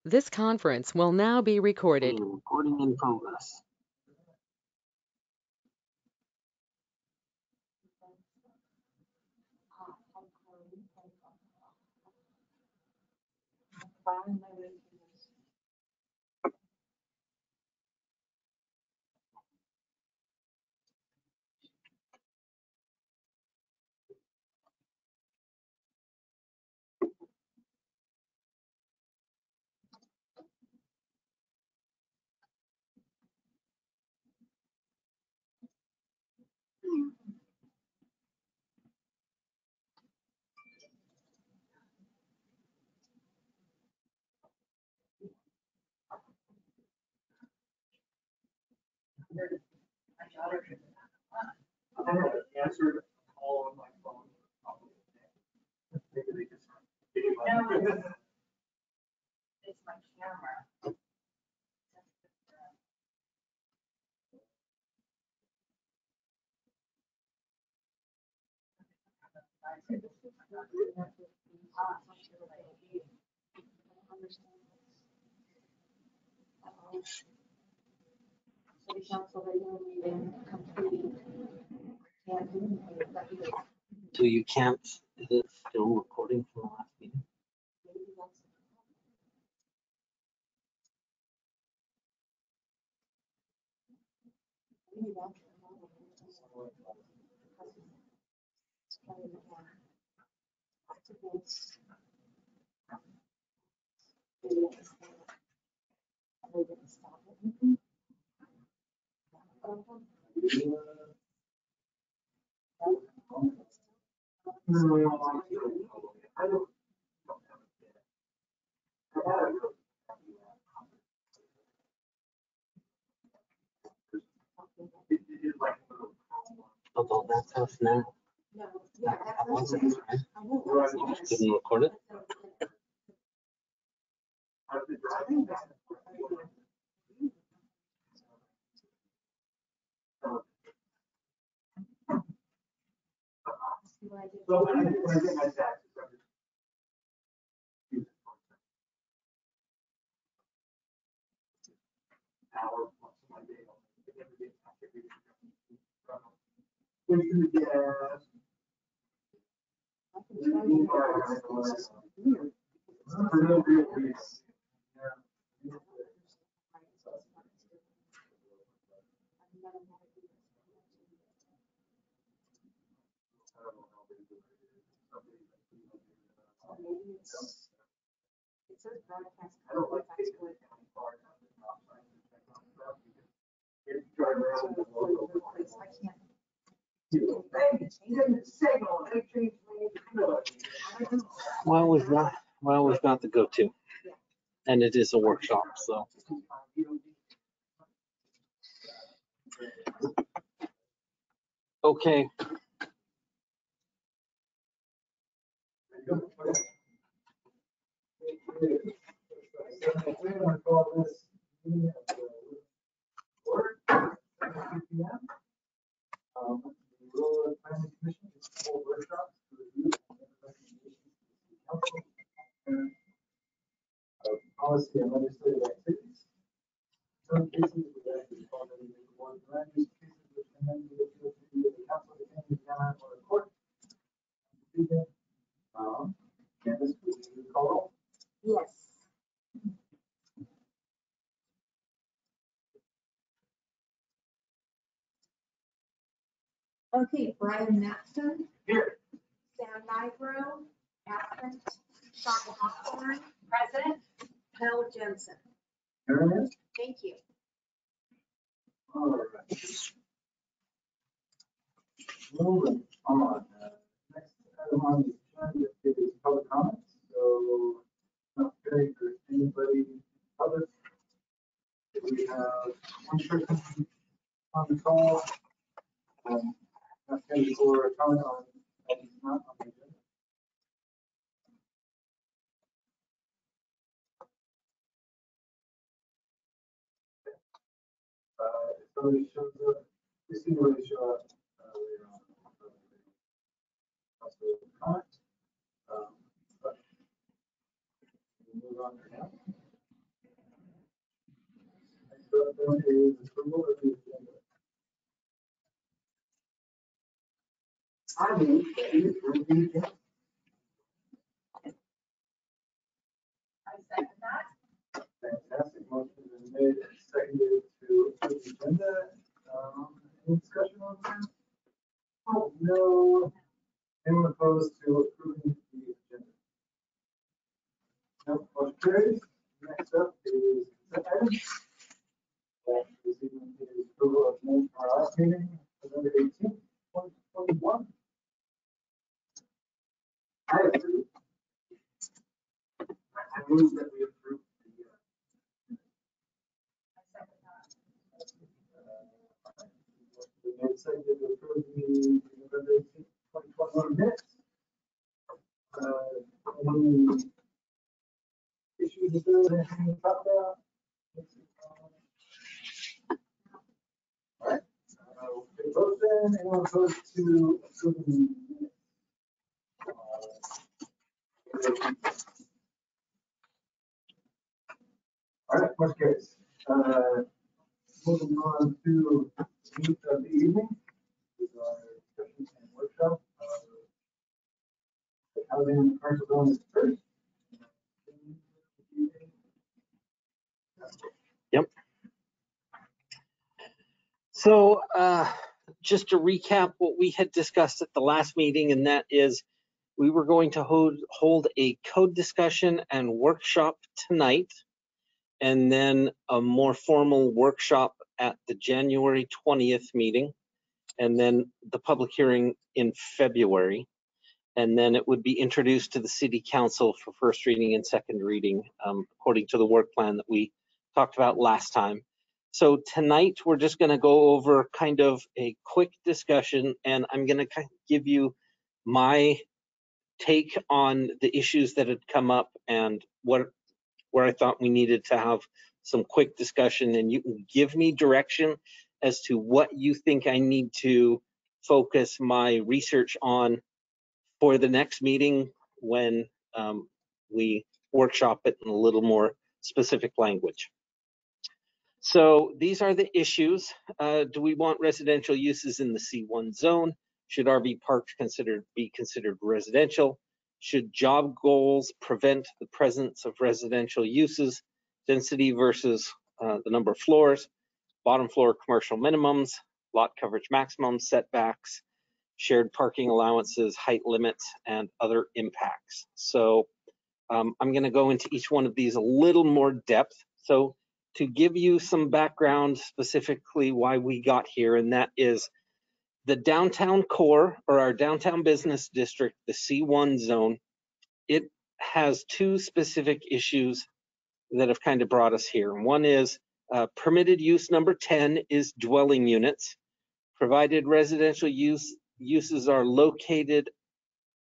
This conference will now be recorded. Recording in progress. I have answered a call on my phone. Maybe they just. It's my camera. City council regular meeting complete. Can't do anything, but we So you can't, is it still recording from the last meeting? maybe that's. Maybe that's. I don't. Although that's us now. No, yeah, That wasn't, right? I know. You just didn't record it? I've been driving. So when I get my taxes, I'm just. use it for an hour plus my day. When you get. Real peace. It says broadcast. I don't like taking it down far enough. If you drive around the local place, I can't. Well, we've got the go-to. And it is a workshop, so. Okay. We're gonna call this meeting of the order, 7:00 p.m. The Rural Planning Commission is to hold workshops to review and make recommendations to the council of policy and legislative activities. Some cases we actually already make one land use cases which can then be appealed to the council of any town or the court. Candace, will you call roll? Yes. Okay, Brian Matson. Here. Sam Nigro, absent. Sean Hawthorne, present. Hal Jensen. There it is. Thank you. All right. Moving on. Next item on the agenda is public comments. So, not very for anybody other. We have one person on the call. Not ready for a comment on, that is not on the agenda. If somebody shows up, we see somebody show up later on. Comment. But we'll move on for now. Next up then is approval of the agenda. I move that we approve the agenda. I second that. Fantastic. Motion has been made and seconded to approve the agenda. Any discussion on that? Oh, no. Anyone opposed to approving the agenda? No, motion carries. Next up is consent items. This evening is approval of minutes from our last meeting, November 18th, 2021. I approve. I move that we approve the I second that. we made second to approve the November 18th, 2021 minutes. Any issues with those, anything to talk about? All right. We'll take a vote then. Anyone opposed to approving the minutes? All right, motion carries. Moving on to meet of the evening, is our discussion and workshop. Housing and commercial development first. Yep. So just to recap what we had discussed at the last meeting, and that is we were going to hold a code discussion and workshop tonight, and then a more formal workshop at the January 20th meeting, and then the public hearing in February. And then it would be introduced to the City Council for first reading and second reading, according to the work plan that we talked about last time. So tonight, we're just going to go over kind of a quick discussion, and I'm going to kind of give you my take on the issues that had come up and where I thought we needed to have some quick discussion, and you can give me direction as to what you think I need to focus my research on for the next meeting when we workshop it in a little more specific language. So these are the issues. Do we want residential uses in the C1 zone? Should RV parks be considered residential? Should job goals prevent the presence of residential uses? Density versus the number of floors, bottom floor commercial minimums, lot coverage maximums, setbacks, shared parking allowances, height limits, and other impacts. So I'm going to go into each one of these a little more depth. So to give you some background specifically why we got here, and that is the downtown core, or our downtown business district, the C1 zone, it has two specific issues that have kind of brought us here. One is permitted use number 10 is dwelling units, provided residential uses are located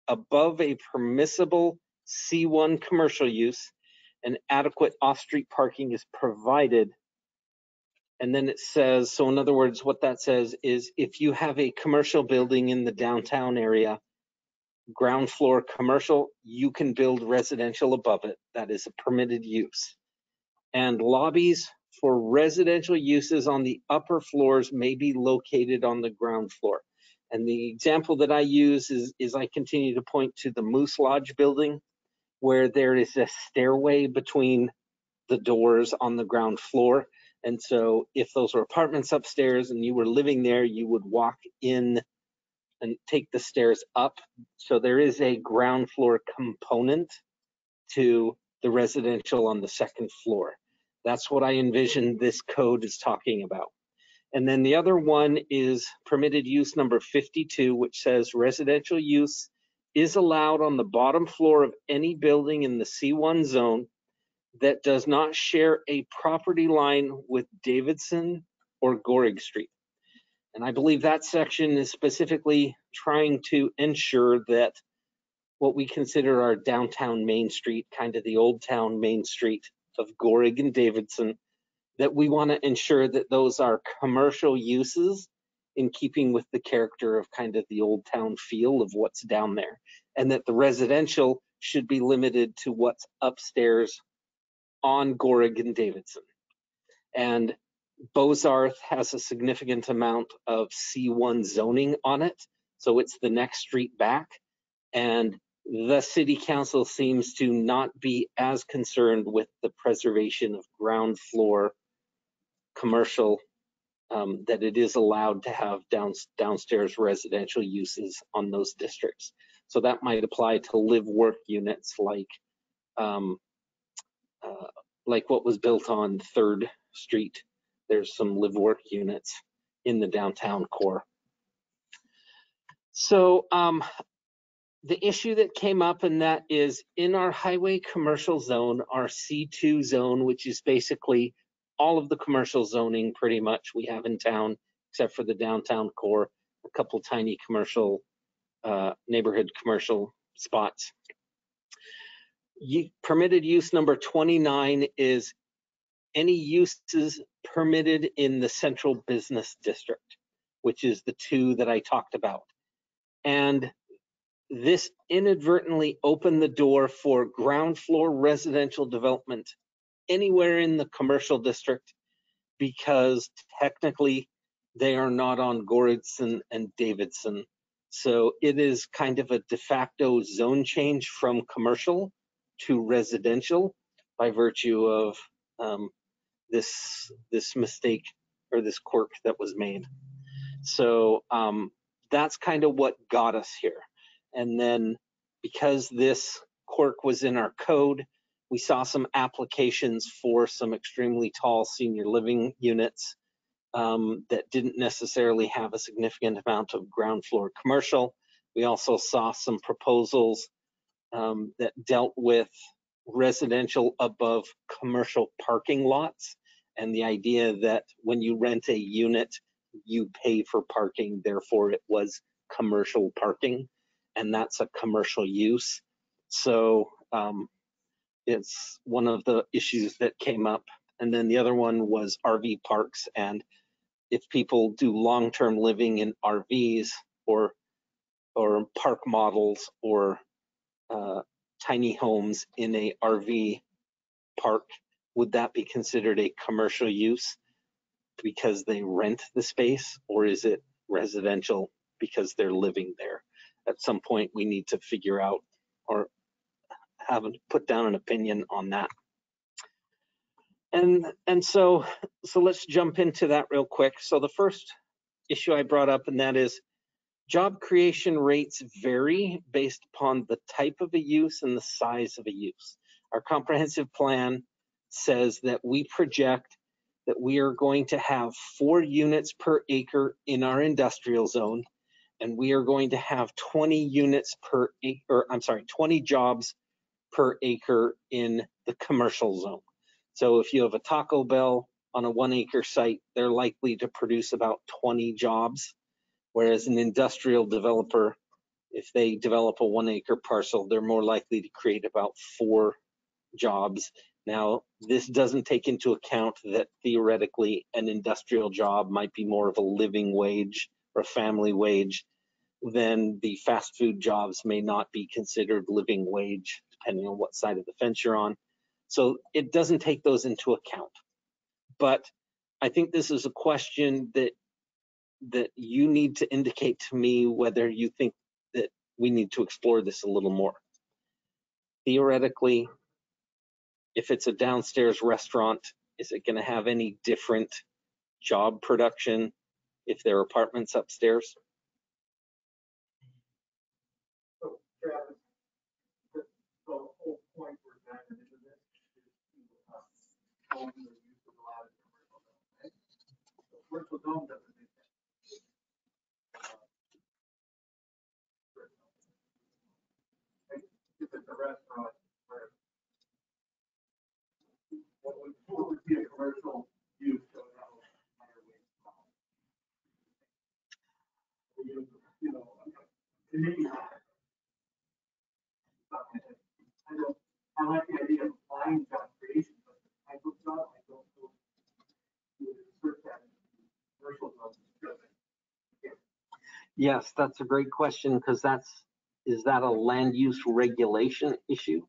above a permissible C1 commercial use and adequate off-street parking is provided. And then it says, so in other words, what that says is if you have a commercial building in the downtown area, ground floor commercial, you can build residential above it. That is a permitted use. And lobbies for residential uses on the upper floors may be located on the ground floor. And the example that I use is I continue to point to the Moose Lodge building, where there is a stairway between the doors on the ground floor. And so if those were apartments upstairs and you were living there, you would walk in and take the stairs up. So there is a ground floor component to the residential on the second floor. That's what I envision this code is talking about. And then the other one is permitted use number 52, which says residential use is allowed on the bottom floor of any building in the C1 zone that does not share a property line with Davidson or Gorig Street. And I believe that section is specifically trying to ensure that what we consider our downtown Main Street, kind of the old town Main Street of Gorig and Davidson, that we want to ensure that those are commercial uses in keeping with the character of kind of the old town feel of what's down there, and that the residential should be limited to what's upstairs on Gorig and Davidson. And Bozarth has a significant amount of C1 zoning on it, so it's the next street back. And the city council seems to not be as concerned with the preservation of ground floor commercial, that it is allowed to have downstairs residential uses on those districts. So that might apply to live-work units like what was built on 3rd Street. There's some live-work units in the downtown core. So the issue that came up, and that is in our highway commercial zone, our C2 zone, which is basically all of the commercial zoning pretty much we have in town, except for the downtown core, a couple tiny commercial, neighborhood commercial spots. Permitted use number 29 is any uses permitted in the central business district, which is the 2 that I talked about. And this inadvertently opened the door for ground floor residential development anywhere in the commercial district, because technically they are not on Goridson and Davidson. So it is kind of a de facto zone change from commercial to residential by virtue of this mistake or this quirk that was made. So that's kind of what got us here. And then because this quirk was in our code, we saw some applications for some extremely tall senior living units that didn't necessarily have a significant amount of ground floor commercial. We also saw some proposals that dealt with residential above commercial parking lots, and the idea that when you rent a unit, you pay for parking, therefore it was commercial parking, and that's a commercial use. So it's one of the issues that came up. And then the other one was RV parks, and if people do long-term living in RVs or park models or tiny homes in a RV park, would that be considered a commercial use because they rent the space, or is it residential because they're living there? At some point we need to figure out or put down an opinion on that. And so let's jump into that real quick. So the first issue I brought up, and that is job creation rates vary based upon the type of a use and the size of a use. Our comprehensive plan says that we project that we are going to have 4 units per acre in our industrial zone, and we are going to have 20 units per acre, 20 jobs per acre in the commercial zone. So if you have a Taco Bell on a 1 acre site, they're likely to produce about 20 jobs. Whereas an industrial developer, if they develop a 1 acre parcel, they're more likely to create about 4 jobs. Now, this doesn't take into account that theoretically an industrial job might be more of a living wage or a family wage, then the fast food jobs may not be considered living wage, depending on what side of the fence you're on. So it doesn't take those into account. But I think this is a question that you need to indicate to me whether you think that we need to explore this a little more. Theoretically, if it's a downstairs restaurant, is it going to have any different job production if there are apartments upstairs? So, Travis, the whole point we're diving into this is owning the use of a lot of commercial zone, right? So commercial zone doesn't make sense. If it's a restaurant, where what would be a commercial use of a higher wage model? You know, to me, I like the idea of applying job creation, but the type of job, I don't know. You would insert that in commercial jobs. Yes, that's a great question, because is that a land use regulation issue,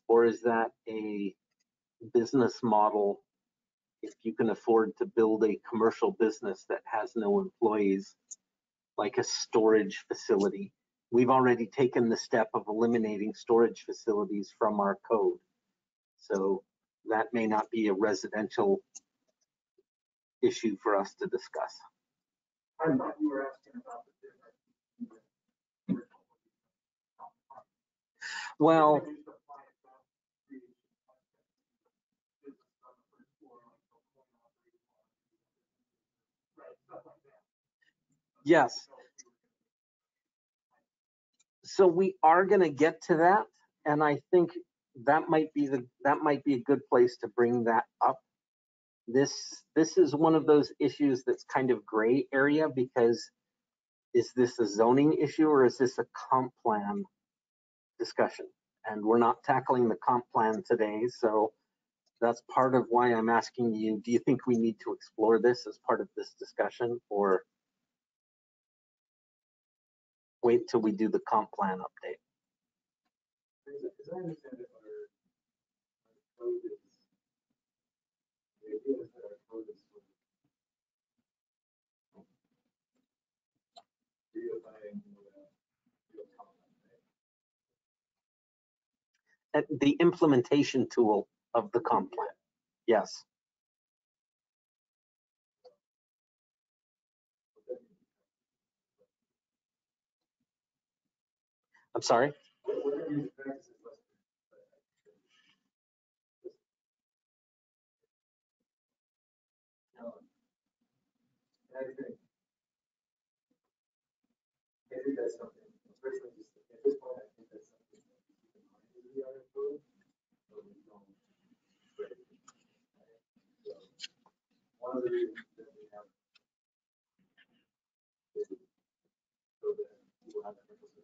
or is that a business model if you can afford to build a commercial business that has no employees, like a storage facility. We've already taken the step of eliminating storage facilities from our code. So that may not be a residential issue for us to discuss. I thought you were asking about the difference. Well, yes. So we are going to get to that, and I think that might be a good place to bring that up. This is one of those issues that's kind of gray area, because is this a zoning issue or is this a comp plan discussion? And we're not tackling the comp plan today, so that's part of why I'm asking you, do you think we need to explore this as part of this discussion, or wait till we do the comp plan update? As I understand it, our code is, the idea is that our code is sort of redefining real content, At the implementation tool of the comp plan, yes. I'm sorry? whatever you practice is less. I think that's something, especially just at this point, I think that's something that we keep in mind as we are improving. So we don't break it. So one of the reasons that we have is so that people have that representation.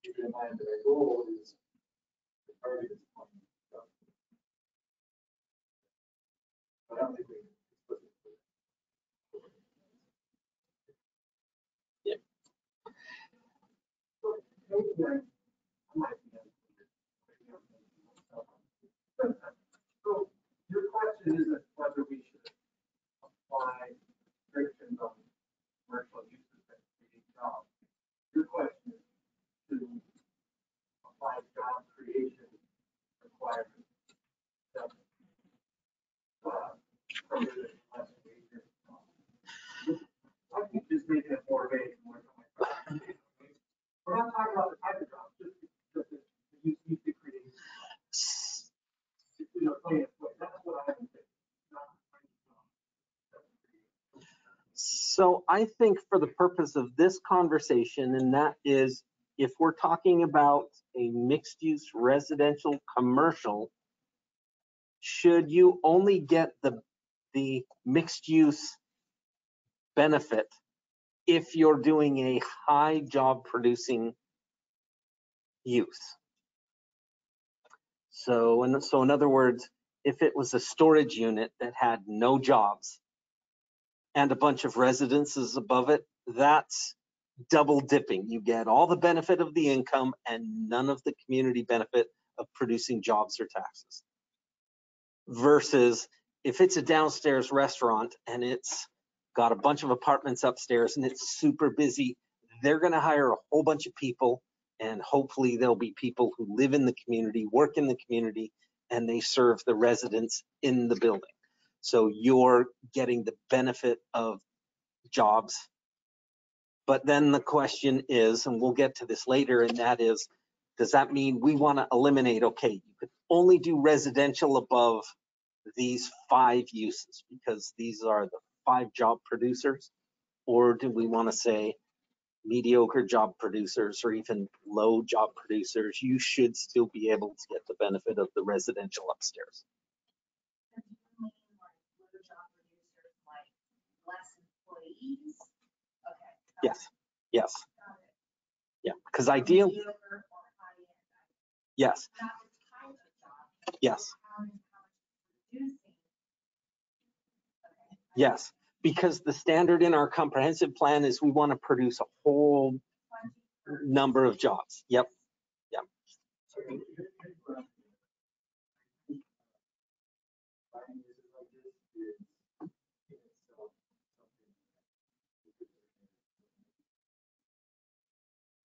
Keep in mind that our goal is the target is 20. But I don't think we explicitly put it. Yeah. So maybe I might be unclear. So your question isn't whether we should apply restrictions on commercial uses that create jobs. Your question is to apply job creation requirements that prohibit less wages. I think just making it more vague. We're not talking about the type of job, just the use to create. You know, that's what I would say. So I think for the purpose of this conversation, and that is, if we're talking about a mixed-use residential commercial, should you only get the mixed-use benefit if you're doing a high job producing use? So in other words, if it was a storage unit that had no jobs and a bunch of residences above it, that's double dipping. You get all the benefit of the income and none of the community benefit of producing jobs or taxes. Versus if it's a downstairs restaurant and it's got a bunch of apartments upstairs and it's super busy, they're going to hire a whole bunch of people, and hopefully there'll be people who live in the community, work in the community, and they serve the residents in the building. So you're getting the benefit of jobs. But then the question is, and we'll get to this later, and that is, does that mean we want to eliminate, okay, you could only do residential above these 5 uses because these are the 5 job producers? Or do we want to say mediocre job producers or even low job producers, you should still be able to get the benefit of the residential upstairs? And do you mean like low job producers, like less employees? Okay. Yes, yes, Got it. yeah, because ideally, Mediocre or high end. yes, Not the type of job. yes, How much producing. Okay. yes, because the standard in our comprehensive plan is we want to produce a whole number of jobs. Yep. So, buying uses like this is in itself something that we could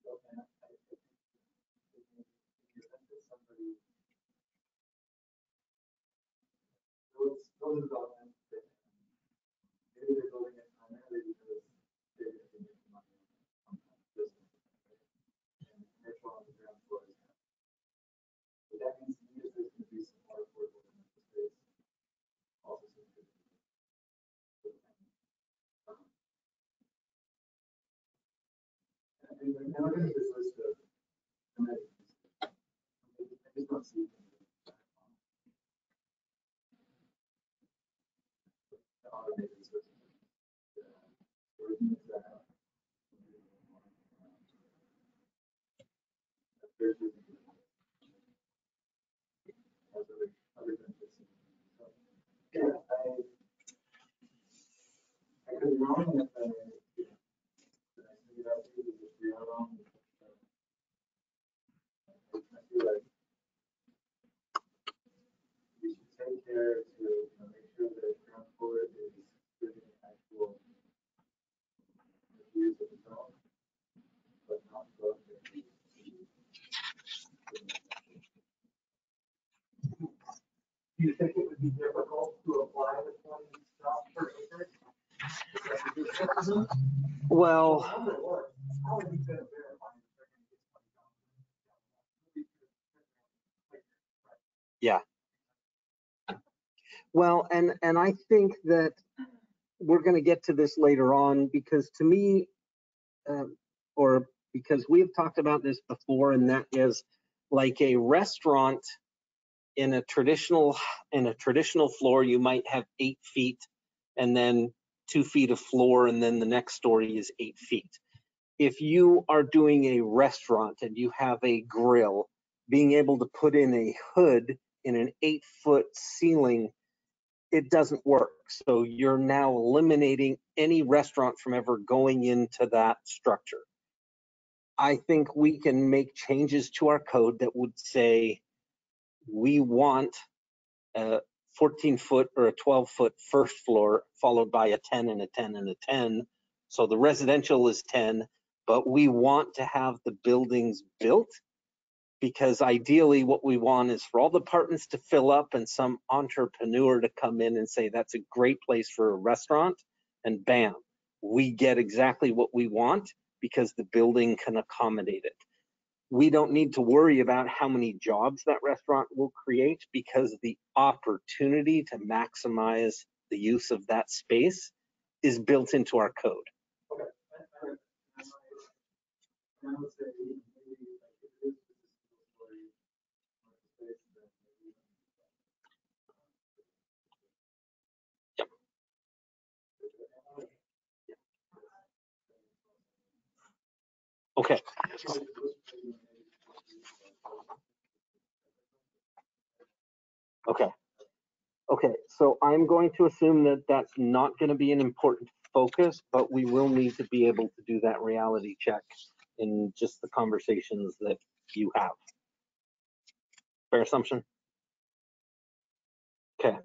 so, and I think in the event that somebody those developments that maybe they're building it primarily because they're going to be making money on that business, right? And commercial on the ground floor is happening. But that means to me that there's going to be some more affordable commercial space. Also, some good. And look at this list of amenities. I just don't see them. The automated system. Yeah, I could be wrong if I figured out that we are wrong. I feel like we should take care to make sure that ground floor is giving actual views of the zone, but not above the. Do you think it would be difficult to apply the 20 stops per acre? Well, How are you going to verify if they're going to get 20 jobs? yeah. Well, and I think that we're going to get to this later on because to me, or because we've talked about this before, and that is like a restaurant in a traditional floor, you might have 8 feet and then 2 feet of floor, and then the next story is 8 feet. If you are doing a restaurant and you have a grill, being able to put in a hood in an 8-foot ceiling, it doesn't work. So you're now eliminating any restaurant from ever going into that structure. I think we can make changes to our code that would say we want a 14-foot or a 12-foot first floor followed by a 10 and a 10 and a 10. So the residential is 10, but we want to have the buildings built because ideally what we want is for all the apartments to fill up and some entrepreneur to come in and say, that's a great place for a restaurant. And bam, we get exactly what we want because the building can accommodate it. We don't need to worry about how many jobs that restaurant will create because the opportunity to maximize the use of that space is built into our code. Okay. I would say maybe like it is story space that maybe. Yep. Okay. Okay, so I'm going to assume that that's not going to be an important focus, but we will need to be able to do that reality check in just the conversations that you have. Fair assumption? Okay.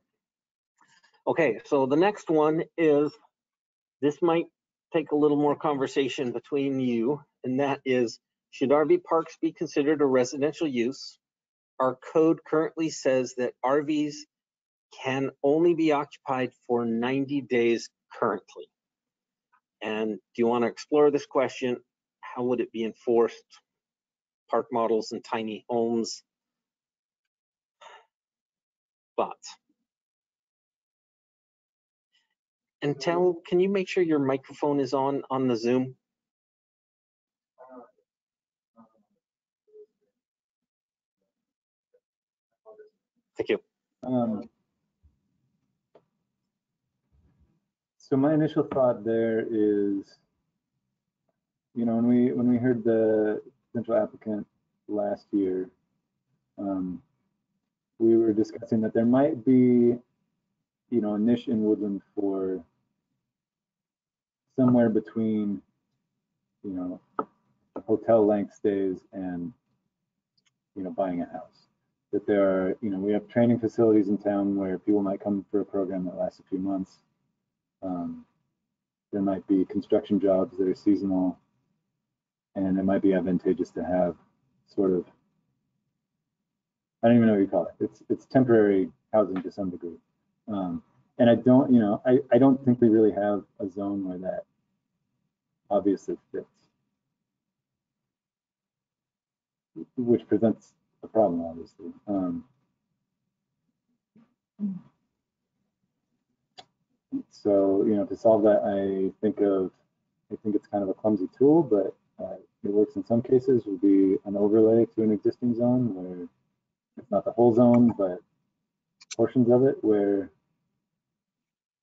Okay, so the next one is, this might take a little more conversation between you, and that is, should RV parks be considered a residential use? Our code currently says that RVs can only be occupied for 90 days currently. And do you want to explore this question? How would it be enforced? Park models and tiny homes. Thoughts? And can you make sure your microphone is on the Zoom? Thank you. So my initial thought there is, when we heard the potential applicant last year, we were discussing that there might be, a niche in Woodland for somewhere between, you know, hotel length stays and, you know, buying a house. That there are, you know, we have training facilities in town where people might come for a program that lasts a few months. There might be construction jobs that are seasonal, and it might be advantageous to have sort of, I don't even know what you call it. It's temporary housing to some degree. And I don't, you know, I don't think we really have a zone where that obviously fits, which presents a problem, obviously. So, you know, to solve that, I think it's kind of a clumsy tool, but it works in some cases. Would be an overlay to an existing zone where it's not the whole zone, but portions of it, where,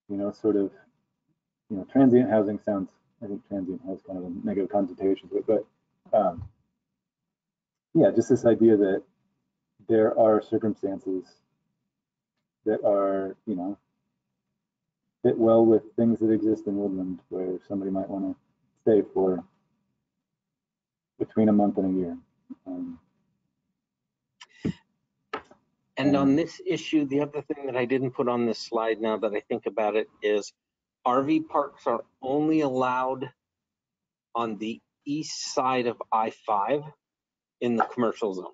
you know, sort of, you know, transient housing sounds, I think transient has kind of a negative connotation to it, but yeah, just this idea that there are circumstances that are, you know, fit well with things that exist in Woodland where somebody might want to stay for between a month and a year. And on this issue, the other thing that I didn't put on this slide now that I think about it is RV parks are only allowed on the east side of I-5 in the commercial zone.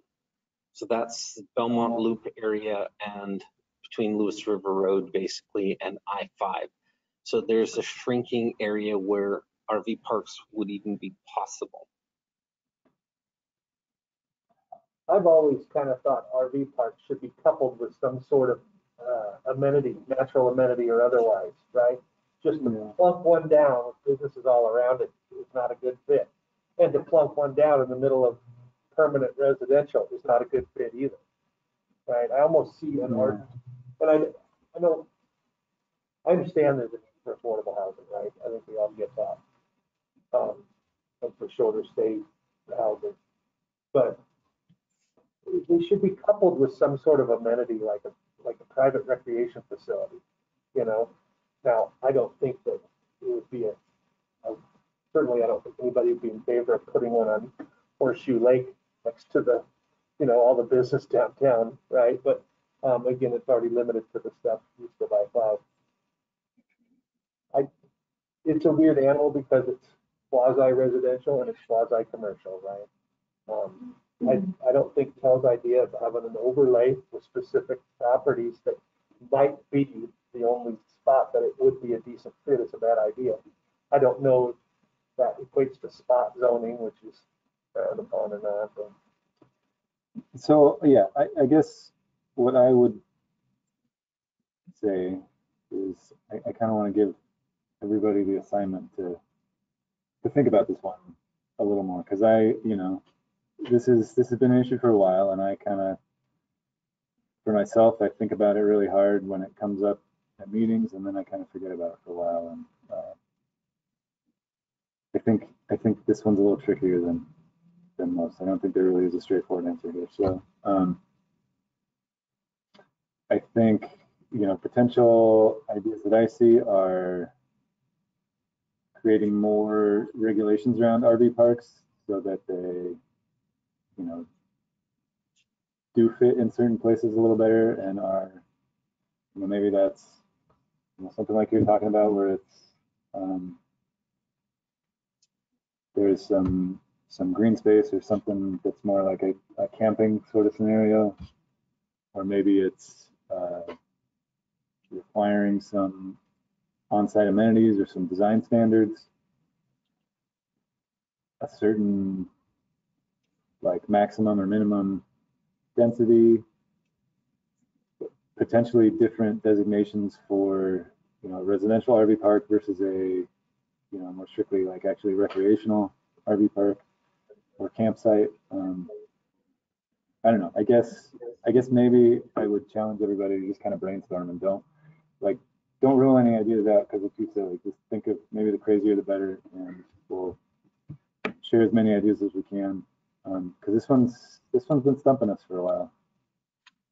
So that's the Belmont Loop area and between Lewis River Road basically and I-5. So there's a shrinking area where RV parks would even be possible. I've always kind of thought RV parks should be coupled with some sort of amenity, natural amenity or otherwise, right? Just to plunk one down with businesses all around it is not a good fit. And to plunk one down in the middle of permanent residential is not a good fit either, right? I almost see an art, and I know, I understand there's a need for affordable housing, right? I think we all get that. And for shorter stay housing, but they should be coupled with some sort of amenity, like a private recreation facility, you know. Now, I don't think that it would be certainly I don't think anybody would be in favor of putting one on Horseshoe Lake next to the, you know, all the business downtown, right? But again, it's already limited to the stuff east of I-5. It's a weird animal because it's quasi-residential and it's quasi-commercial, right? I don't think Tel's idea of having an overlay with specific properties that might be the only spot that it would be a decent fit is a bad idea. I don't know if that equates to spot zoning, which is frowned upon or not. But. So yeah, I guess what I would say is I kind of want to give everybody the assignment to think about this one a little more, because you know, this has been an issue for a while, and I kind of, for myself, I think about it really hard when it comes up at meetings, and then I kind of forget about it for a while. And I think this one's a little trickier than most. I don't think there really is a straightforward answer here. So I think, you know, potential ideas that I see are creating more regulations around RV parks so that they, you know, do fit in certain places a little better and are, you know, maybe that's, you know, something like you're talking about where it's there's some green space or something that's more like a camping sort of scenario, or maybe it's requiring some on-site amenities or some design standards, a certain like maximum or minimum density, potentially different designations for, you know, residential RV park versus a, you know, more strictly like actually recreational RV park or campsite. I don't know. I guess maybe I would challenge everybody to just kind of brainstorm and don't rule any ideas out because it's too silly. Just think of maybe the crazier the better, and we'll share as many ideas as we can. Because this one's been stumping us for a while.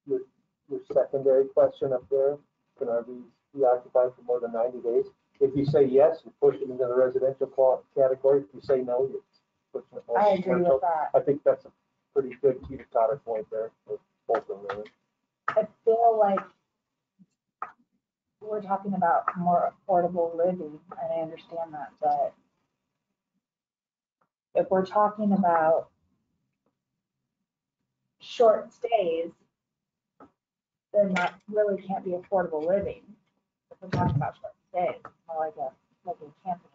Your secondary question up there, can RVs be occupied for more than 90 days? If you say yes, you push it into the residential category. If you say no, you're pushing it more I agree commercial. with that. I think that's a pretty good teeter-totter point there for both of them. I feel like we're talking about more affordable living, and I understand that, but if we're talking about short stays, then that really can't be affordable living. If we're talking about short stays, more like a camping.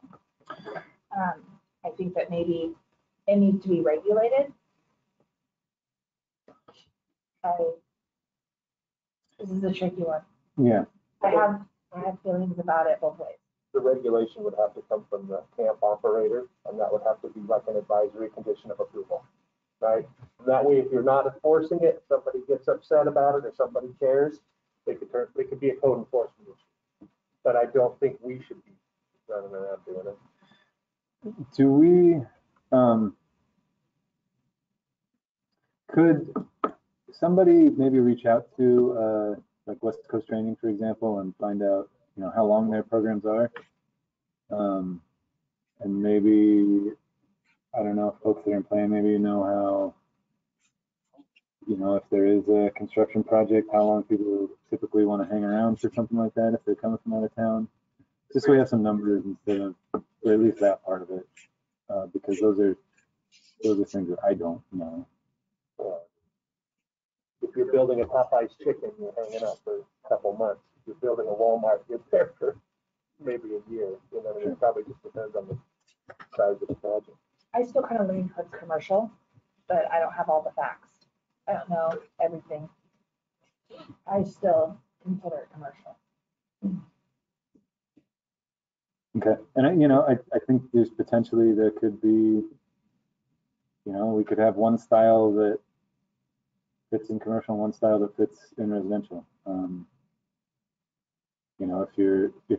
I think that maybe it needs to be regulated. This is a tricky one. Yeah. I have feelings about it both ways. The regulation would have to come from the camp operator, and that would have to be like an advisory condition of approval, right? And that way, if you're not enforcing it, somebody gets upset about it or somebody cares, it could be a code enforcement issue. But I don't think we should be running around doing it. Do we, could somebody maybe reach out to like West Coast Training, for example, and find out, you know, how long their programs are? And maybe, I don't know, if folks that are in plan, maybe know how, you know, if there is a construction project, how long people typically want to hang around for something like that if they're coming from out of town. Just so we have some numbers instead of, or at least that part of it, because those are things that I don't know. If you're building a Popeye's chicken, you're hanging out for a couple months. If you're building a Walmart, you're there for maybe a year. You know, it probably just depends on the size of the project. I still kind of lean towards commercial, but I don't have all the facts. I don't know everything. I still consider it commercial. Okay, and you know, I think there's potentially there could be, you know, we could have one style that fits in commercial and one style that fits in residential. You know, if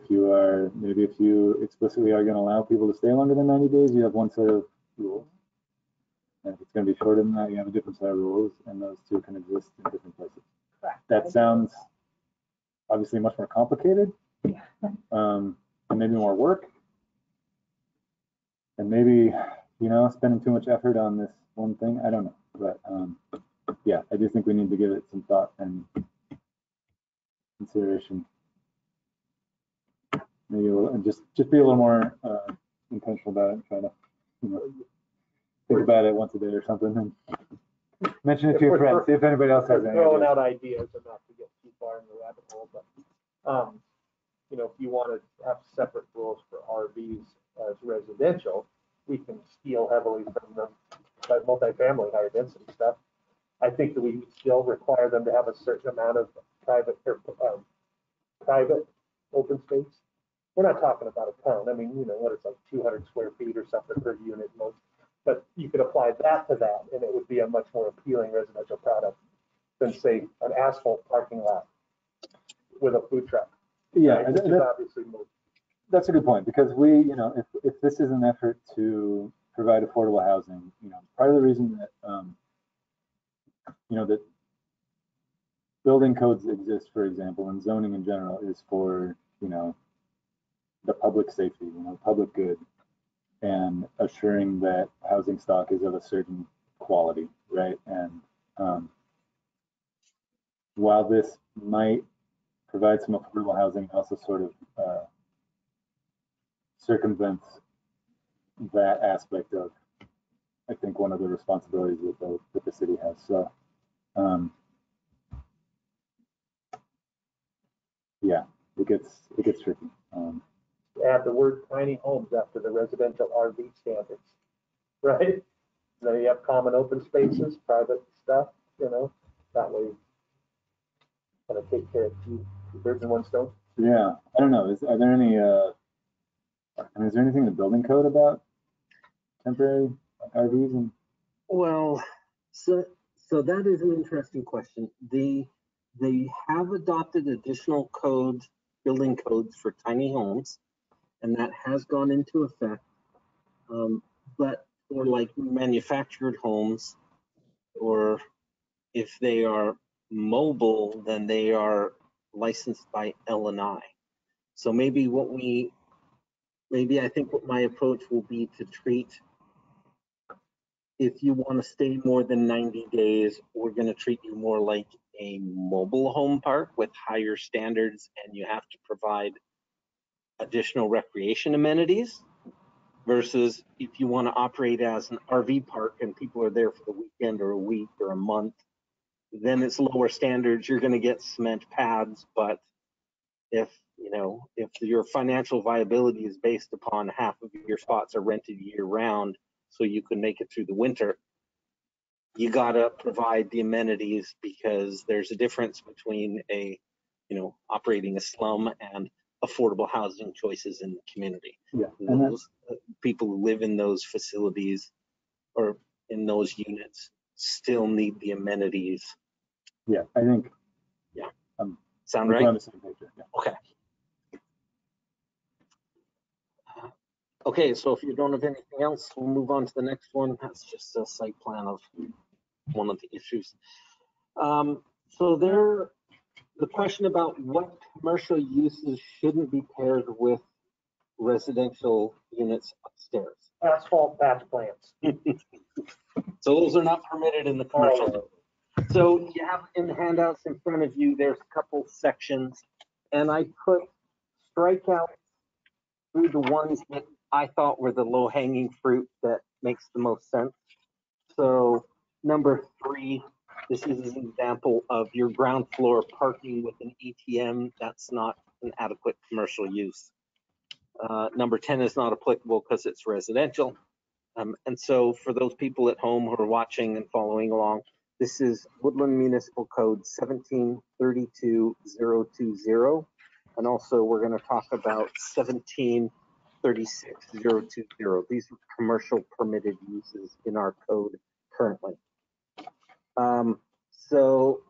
you are, maybe if you explicitly are going to allow people to stay longer than 90 days, you have one set of rules. And if it's going to be shorter than that, you have a different set of rules, and those two can exist in different places. Correct. That sounds obviously much more complicated, and maybe more work, and maybe, you know, spending too much effort on this one thing. I don't know, but yeah, I do think we need to give it some thought and consideration. Maybe a little, and just be a little more intentional about it and try to, you know, think about it once a day or something and mention it to your friends. See if anybody else has any throwing ideas. out ideas and not to get too far in the rabbit hole, but you know, if you want to have separate rules for RVs as residential, we can steal heavily from the multifamily higher density stuff. I think that we would still require them to have a certain amount of private open space. We're not talking about a ton. I mean, you know, what it's like 200 square feet or something per unit most. But you could apply that to that, and it would be a much more appealing residential product than, say, an asphalt parking lot with a food truck. Yeah, right? Which is obviously more. That's a good point, because we, you know, if this is an effort to provide affordable housing, you know, part of the reason that, you know, that building codes exist, for example, and zoning in general is for, you know, the public safety, you know, public good, and assuring that housing stock is of a certain quality, right? And while this might provide some affordable housing, it also sort of circumvents that aspect of, I think, one of the responsibilities that the city has. So, yeah, it gets tricky. Add the word tiny homes after the residential RV standards, right? Then you have common open spaces, private stuff, you know, that way kind of take care of two birds in one stone. Yeah, I don't know. Are there any, I mean, is there anything in the building code about temporary RVs? And Well, so that is an interesting question. They have adopted additional codes, building codes for tiny homes, and that has gone into effect. But for like manufactured homes, or if they are mobile, then they are licensed by L&I. So maybe what we maybe I think what my approach will be to treat, if you want to stay more than 90 days, we're going to treat you more like a mobile home park with higher standards, and you have to provide additional recreation amenities, versus if you want to operate as an RV park and people are there for the weekend or a week or a month, then it's lower standards. You're going to get cement pads, but if your financial viability is based upon half of your spots are rented year round so you can make it through the winter, you got to provide the amenities, because there's a difference between operating a slum and affordable housing choices in the community. Yeah, and those people who live in those facilities or in those units still need the amenities. yeah, I think. Yeah. Sound right? On the same page, yeah. Okay. Okay, so if you don't have anything else, we'll move on to the next one. That's just a site plan of one of the issues. So the question about what commercial uses shouldn't be paired with residential units upstairs. Asphalt patch plants. So those are not permitted in the commercial. So you have in the handouts in front of you, there's a couple sections, and I put strikeouts through the ones that I thought were the low-hanging fruit that makes the most sense. So number 3, this is an example of your ground floor parking with an ATM. That's not an adequate commercial use. Number 10 is not applicable because it's residential. And so for those people at home who are watching and following along, this is Woodland Municipal Code 1732020. And also we're going to talk about 1736020. These are commercial permitted uses in our code currently. So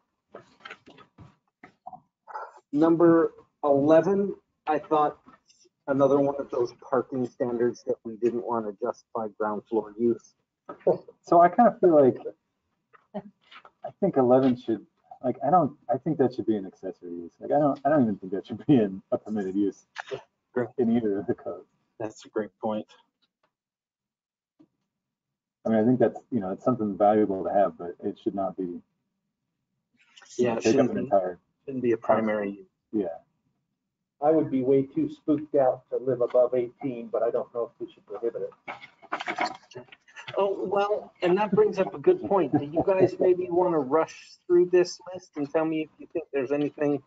number 11, I thought another one of those parking standards that we didn't want to justify ground floor use. So I kind of feel like, I think 11 should, I think that should be an accessory use. I don't even think that should be a permitted use in either of the codes. That's a great point. I mean, I think that's, it's something valuable to have, but it should not be. Yeah, it shouldn't be a primary use. Yeah. I would be way too spooked out to live above 18, but I don't know if we should prohibit it. Oh, well, and that brings up a good point. Do you guys maybe want to rush through this list and tell me if you think there's anything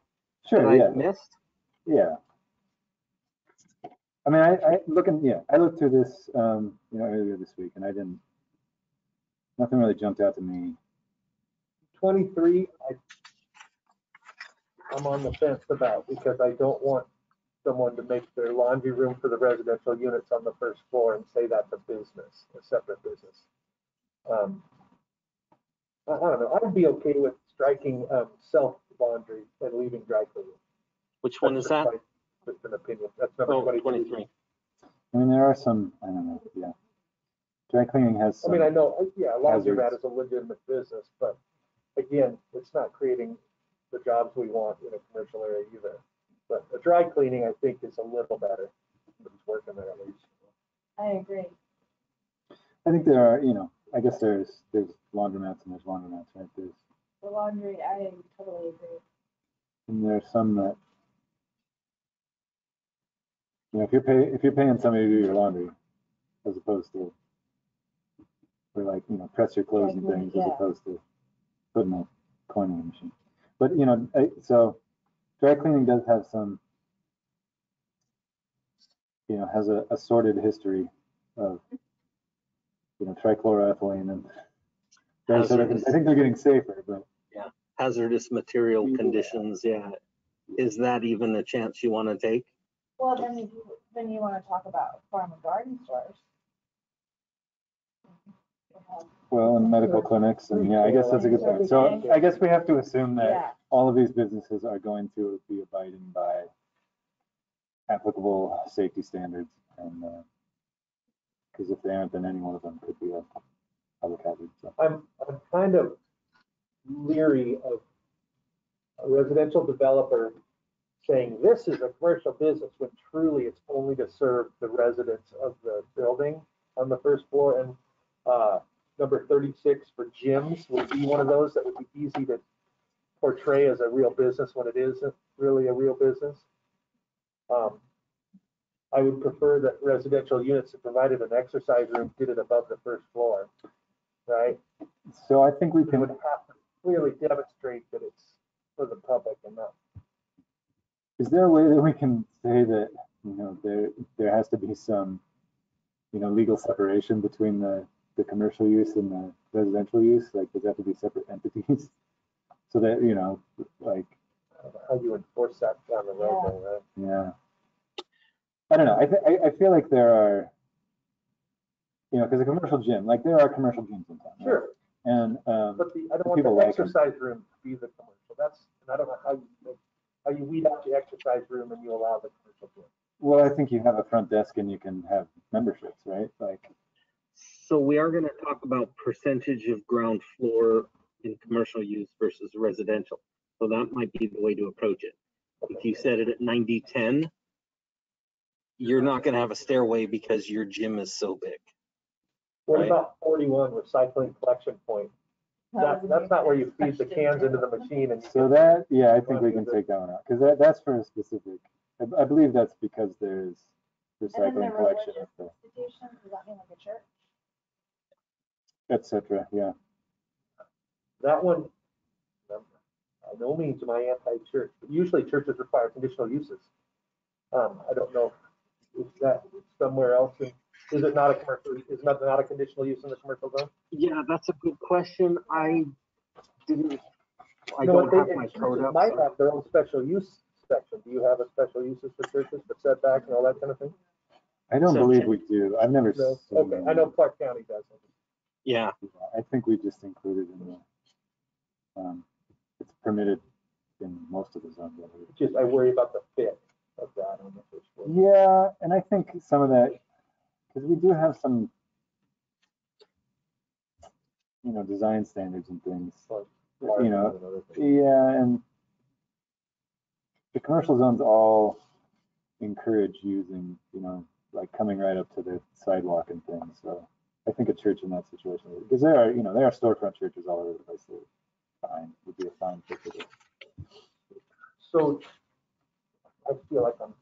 that I've missed? Yeah. I mean, I looked through this, earlier this week, and nothing really jumped out to me. 23, I'm on the fence about, because I don't want someone to make their laundry room for the residential units on the first floor and say that's a business, a separate business. I don't know. I'd be okay with striking self laundry and leaving dry cleaning. Which one is that? Just an opinion. That's number 23. I mean, there are some, I don't know, yeah. Dry cleaning has some. I mean, I know, yeah, laundromat is a legitimate business, but again, it's not creating the jobs we want in a commercial area either. But a dry cleaning, I think, is a little better. Somebody's working there at least. I agree. I think there are, I guess there's laundromats and there's laundromats, right? There's The laundry, I totally agree. And there's some that, if you're paying somebody to do your laundry, as opposed to, or like, press your clothes and things, as opposed to putting a coin in the machine. But, so dry cleaning does have some, has a sordid history of, trichloroethylene and those sort of things. I think they're getting safer, but. Yeah, hazardous material conditions, yeah. Is that even a chance you want to take? Well, then you want to talk about farm and garden stores. Well, and medical clinics, and I guess that's a good point. So I guess we have to assume that all of these businesses are going to be abiding by applicable safety standards, and because if they aren't, then any one of them could be a public hazard. So. I'm kind of leery of a residential developer saying this is a commercial business when truly it's only to serve the residents of the building on the first floor. And number 36 for gyms would be one of those that would be easy to portray as a real business when it isn't really a real business. I would prefer that residential units that provided an exercise room did it above the first floor, right? So I think we We can, would have to clearly demonstrate that it's for the public and not. is there a way that we can say that, there has to be some, legal separation between the commercial use and the residential use? Like, does that have to be separate entities? So that, like, I don't know how you enforce that down the road, though, right? yeah. I don't know. I feel like there are, because a commercial gym, like there are commercial gyms in town. Right? Sure, And but I don't want people the like them. exercise room to be the commercial. And I don't know how you weed out the exercise room and you allow the commercial gym. Well, I think you have a front desk and you can have memberships, right? Like, So we are going to talk about percentage of ground floor in commercial use versus residential. So that might be the way to approach it. If you set it at 90-10, you're not going to have a stairway because your gym is so big. What Right. about 41 recycling collection point? That's not where you feed the cans into the machine and. so that, yeah, I think we can take that one out because that's for a specific, I believe that's because there's And then the recycling collection, religious institutions, does that mean like a church? et cetera. Yeah. That one, by no means am I anti-church, but usually churches require conditional uses. I don't know if that somewhere else, is it not a commercial, is not a conditional use in the commercial zone? Yeah, that's a good question. I don't No, have my code churches up. might so- have their own special use section. Do you have a special uses for churches for setback and all that kind of thing? I don't So- believe we do. I've never No, seen. okay, I know Clark County does. Yeah, I think we just included in the, it's permitted in most of the zones. I believe. Just, I worry about the fit of that on the first floor. Yeah, and I think some of that, because we do have some, design standards and things. Yeah, and the commercial zones all encourage using, like coming right up to the sidewalk and things. So I think a church in that situation, because there are storefront churches all over the place. That would be a fine fit for this. So I feel like I'm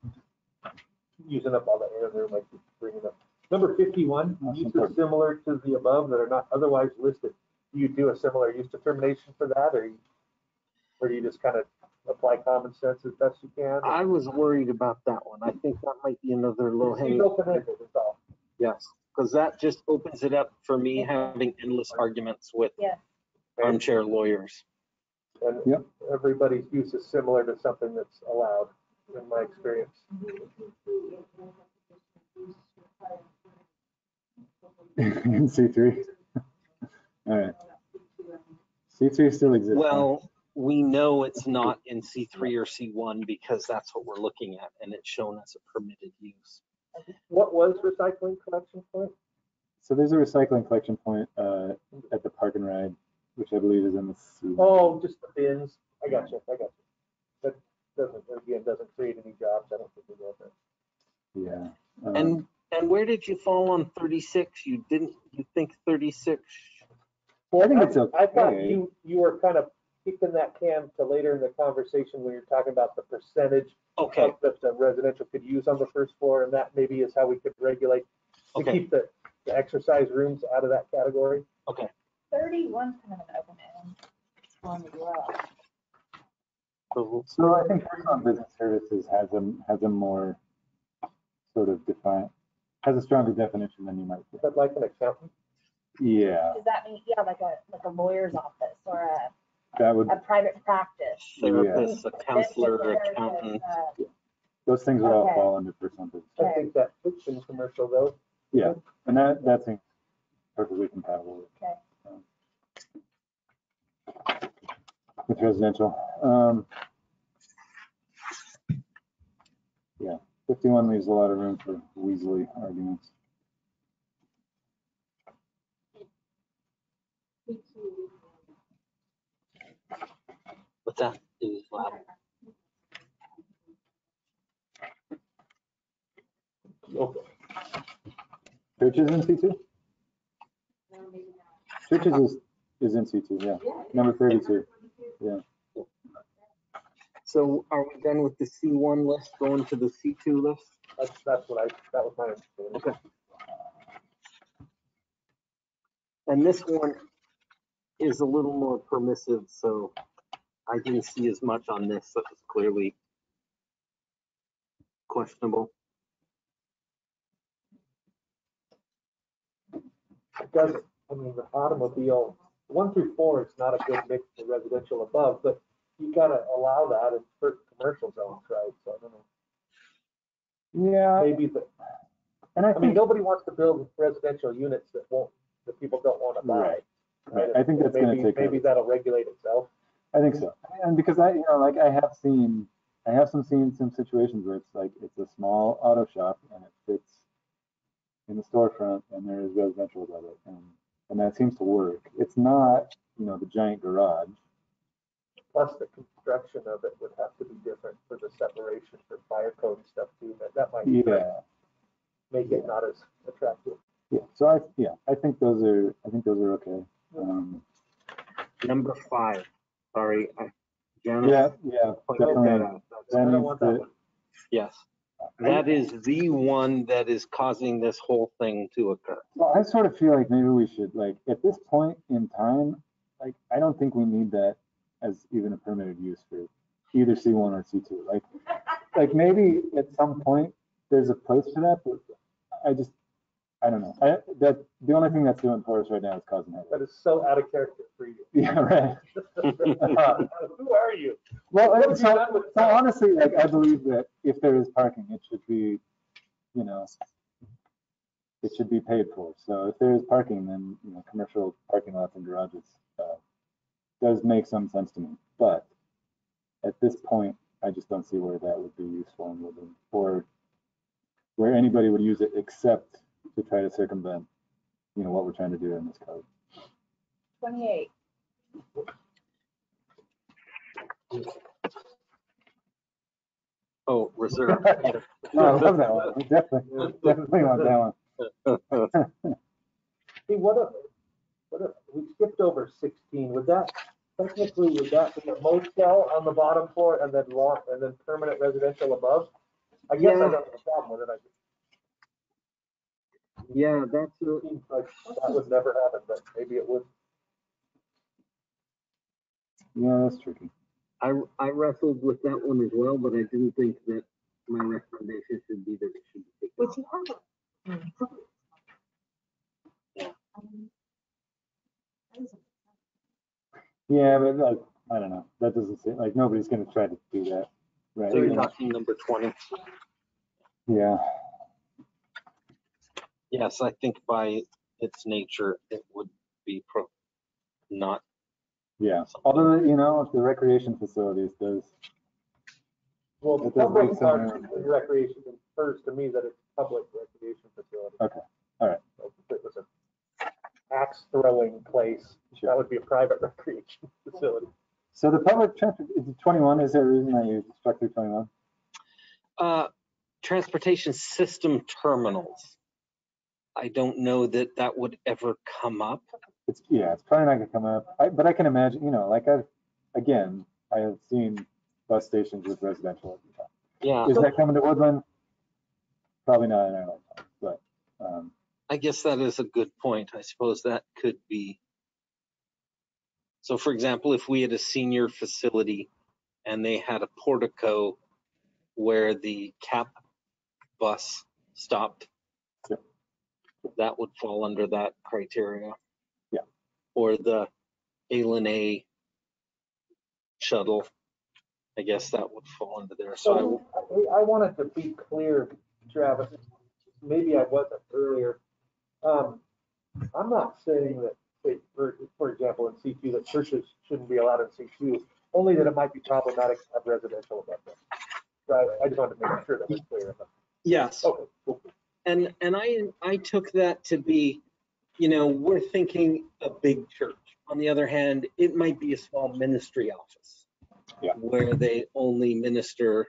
using up all the air there, like bringing up. Number 51, uses similar to the above that are not otherwise listed. Do you do a similar use determination for that, or do you just kind of apply common sense as best you can? I was worried about that one. I think that might be another low It's hanging. open-ended, it's all. Yes, because that just opens it up for me having endless arguments with Yeah. armchair lawyers. And Yep. everybody's use is similar to something that's allowed, in my experience. In C3. All right. C3 still exists. huh? Well, we know it's not in C3 or C1 because that's what we're looking at and it's shown as a permitted use. What was recycling collection point? So there's a recycling collection point at the park and ride, which I believe is in the C. Oh, just the bins. I got you. That doesn't create any jobs. I don't think we know that. Yeah. And where did you fall on 36? You think 36? Well, I think it's okay. I thought you were kind of kicking that can to later in the conversation when you're talking about the percentage Okay, that the residential could use on the first floor, and that maybe is how we could regulate to okay, keep the exercise rooms out of that category. okay. 31's kind of an open end one as well. So I think personal and business services has a more sort of has a stronger definition than you might think. But like an accountant, Yeah, Does that mean, yeah, like a lawyer's office or that would, a private practice? Therapist, a counselor, Therapist, accountant. those things would all Okay. fall under personal and business. I think that fits in commercial though. Yeah, and that seems perfectly compatible with residential. Yeah, 51 leaves a lot of room for Weasley arguments. What's that? It was loud. Okay. Churches in C2? Churches is in C2, yeah. Number 32, yeah. So are we done with the C1 list, going to the C2 list? That was my understanding. Okay. And this one is a little more permissive, so I didn't see as much on this that was clearly questionable. It doesn't, I mean, the automobile, 1 through 4 is not a good mix for residential above, but you gotta allow that in certain commercial zones, right? So I don't know. Yeah, Maybe the, and I I mean, think, nobody wants to build residential units that people don't want to buy. right. I think that's gonna Maybe, take maybe that'll regulate itself. I think so. And because I have seen some situations where it's like, it's a small auto shop and it fits in the storefront and there is residential above it. And that seems to work. It's not, the giant garage. Plus the construction of it would have to be different for the separation for fire code and stuff too. That might Yeah. make it not as attractive. Yeah. So I think those are okay. Number 5. Sorry, Janet. Yeah, pointed definitely. that out. I don't want that one. Yes. That is the one that is causing this whole thing to occur. Well, I sort of feel like maybe we should, like, at this point in time, like, I don't think we need that as even a permitted use for either C1 or C2. Like maybe at some point there's a place for that, but I don't know. The only thing that's doing for us right now is causing headaches. That is so out of character for you. Yeah, right. Who are you? Well, so honestly, like, I believe that if there is parking, it should be, it should be paid for. So if there is parking, then, commercial parking lots and garages does make some sense to me. But at this point, I just don't see where that would be useful in Woodland, or where anybody would use it except to try to circumvent, what we're trying to do in this code. 28. Oh, reserve. No, I love that one. We definitely want that one. Hey, what if we skipped over 16? Would that be a motel on the bottom floor and then permanent residential above? I guess I don't have a problem with it. Yeah, that's Seems like that would never happen, but maybe it would. Yeah, that's tricky. I wrestled with that one as well, but I didn't think that my recommendation should be that it should be taken But off. you have it. Yeah. Yeah, but like, I don't know. That doesn't seem like nobody's going to try to do that, right? So you're talking number 20. Yeah. Yes, I think by its nature, it would be not. Yeah. Although, if the recreation facilities does. Well, the It does public make parks sense. and recreation confers to me that it's public recreation facility. Okay. All right. So if it was an axe throwing place, that would be a private recreation facility. So the public transport is 21. Is there a reason that you struck through 21? Transportation system terminals. I don't know that that would ever come up. It's probably not going to come up. But I can imagine, I have seen bus stations with residential at the time. Yeah. Is that coming to Woodland? Probably not in our lifetime, but. I guess that is a good point. I suppose that could be. So for example, if we had a senior facility and they had a portico where the CAP bus stopped, Yep. that would fall under that criteria. Yeah. Or the A shuttle, I guess that would fall under there. So I wanted to be clear, Travis, maybe I wasn't earlier. I'm not saying that, say, for example, in C2, that churches shouldn't be allowed in C2, only that it might be problematic to have residential above them. Right? I just wanted to make sure that was clear. yes. Okay, cool. And I took that to be, we're thinking a big church. On the other hand, it might be a small ministry office. Yeah. Where they only minister,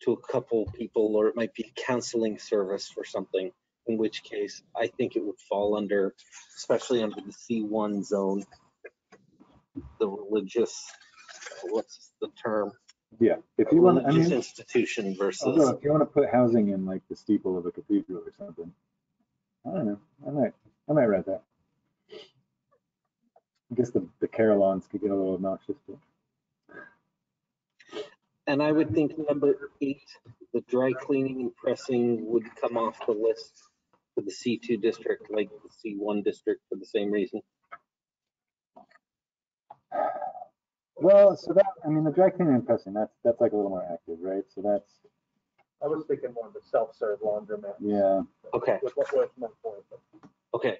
to a couple people, or it might be a counseling service for something, in which case I think it would fall under, especially under the C1 zone, the religious, what's the term? Yeah, if you want, I Religious mean, institution versus. although if you want to put housing in like the steeple of a cathedral or something, I don't know. I might write that. I guess the carillons could get a little obnoxious, but And I would think number 8, the dry cleaning and pressing would come off the list for the C2 district, like the C1 district, for the same reason. well, so that, I mean, the dry cleaning and pressing, that's like a little more active, right? So that's, I was thinking more of the self-serve laundromat. yeah. Okay. With what was my point? Okay.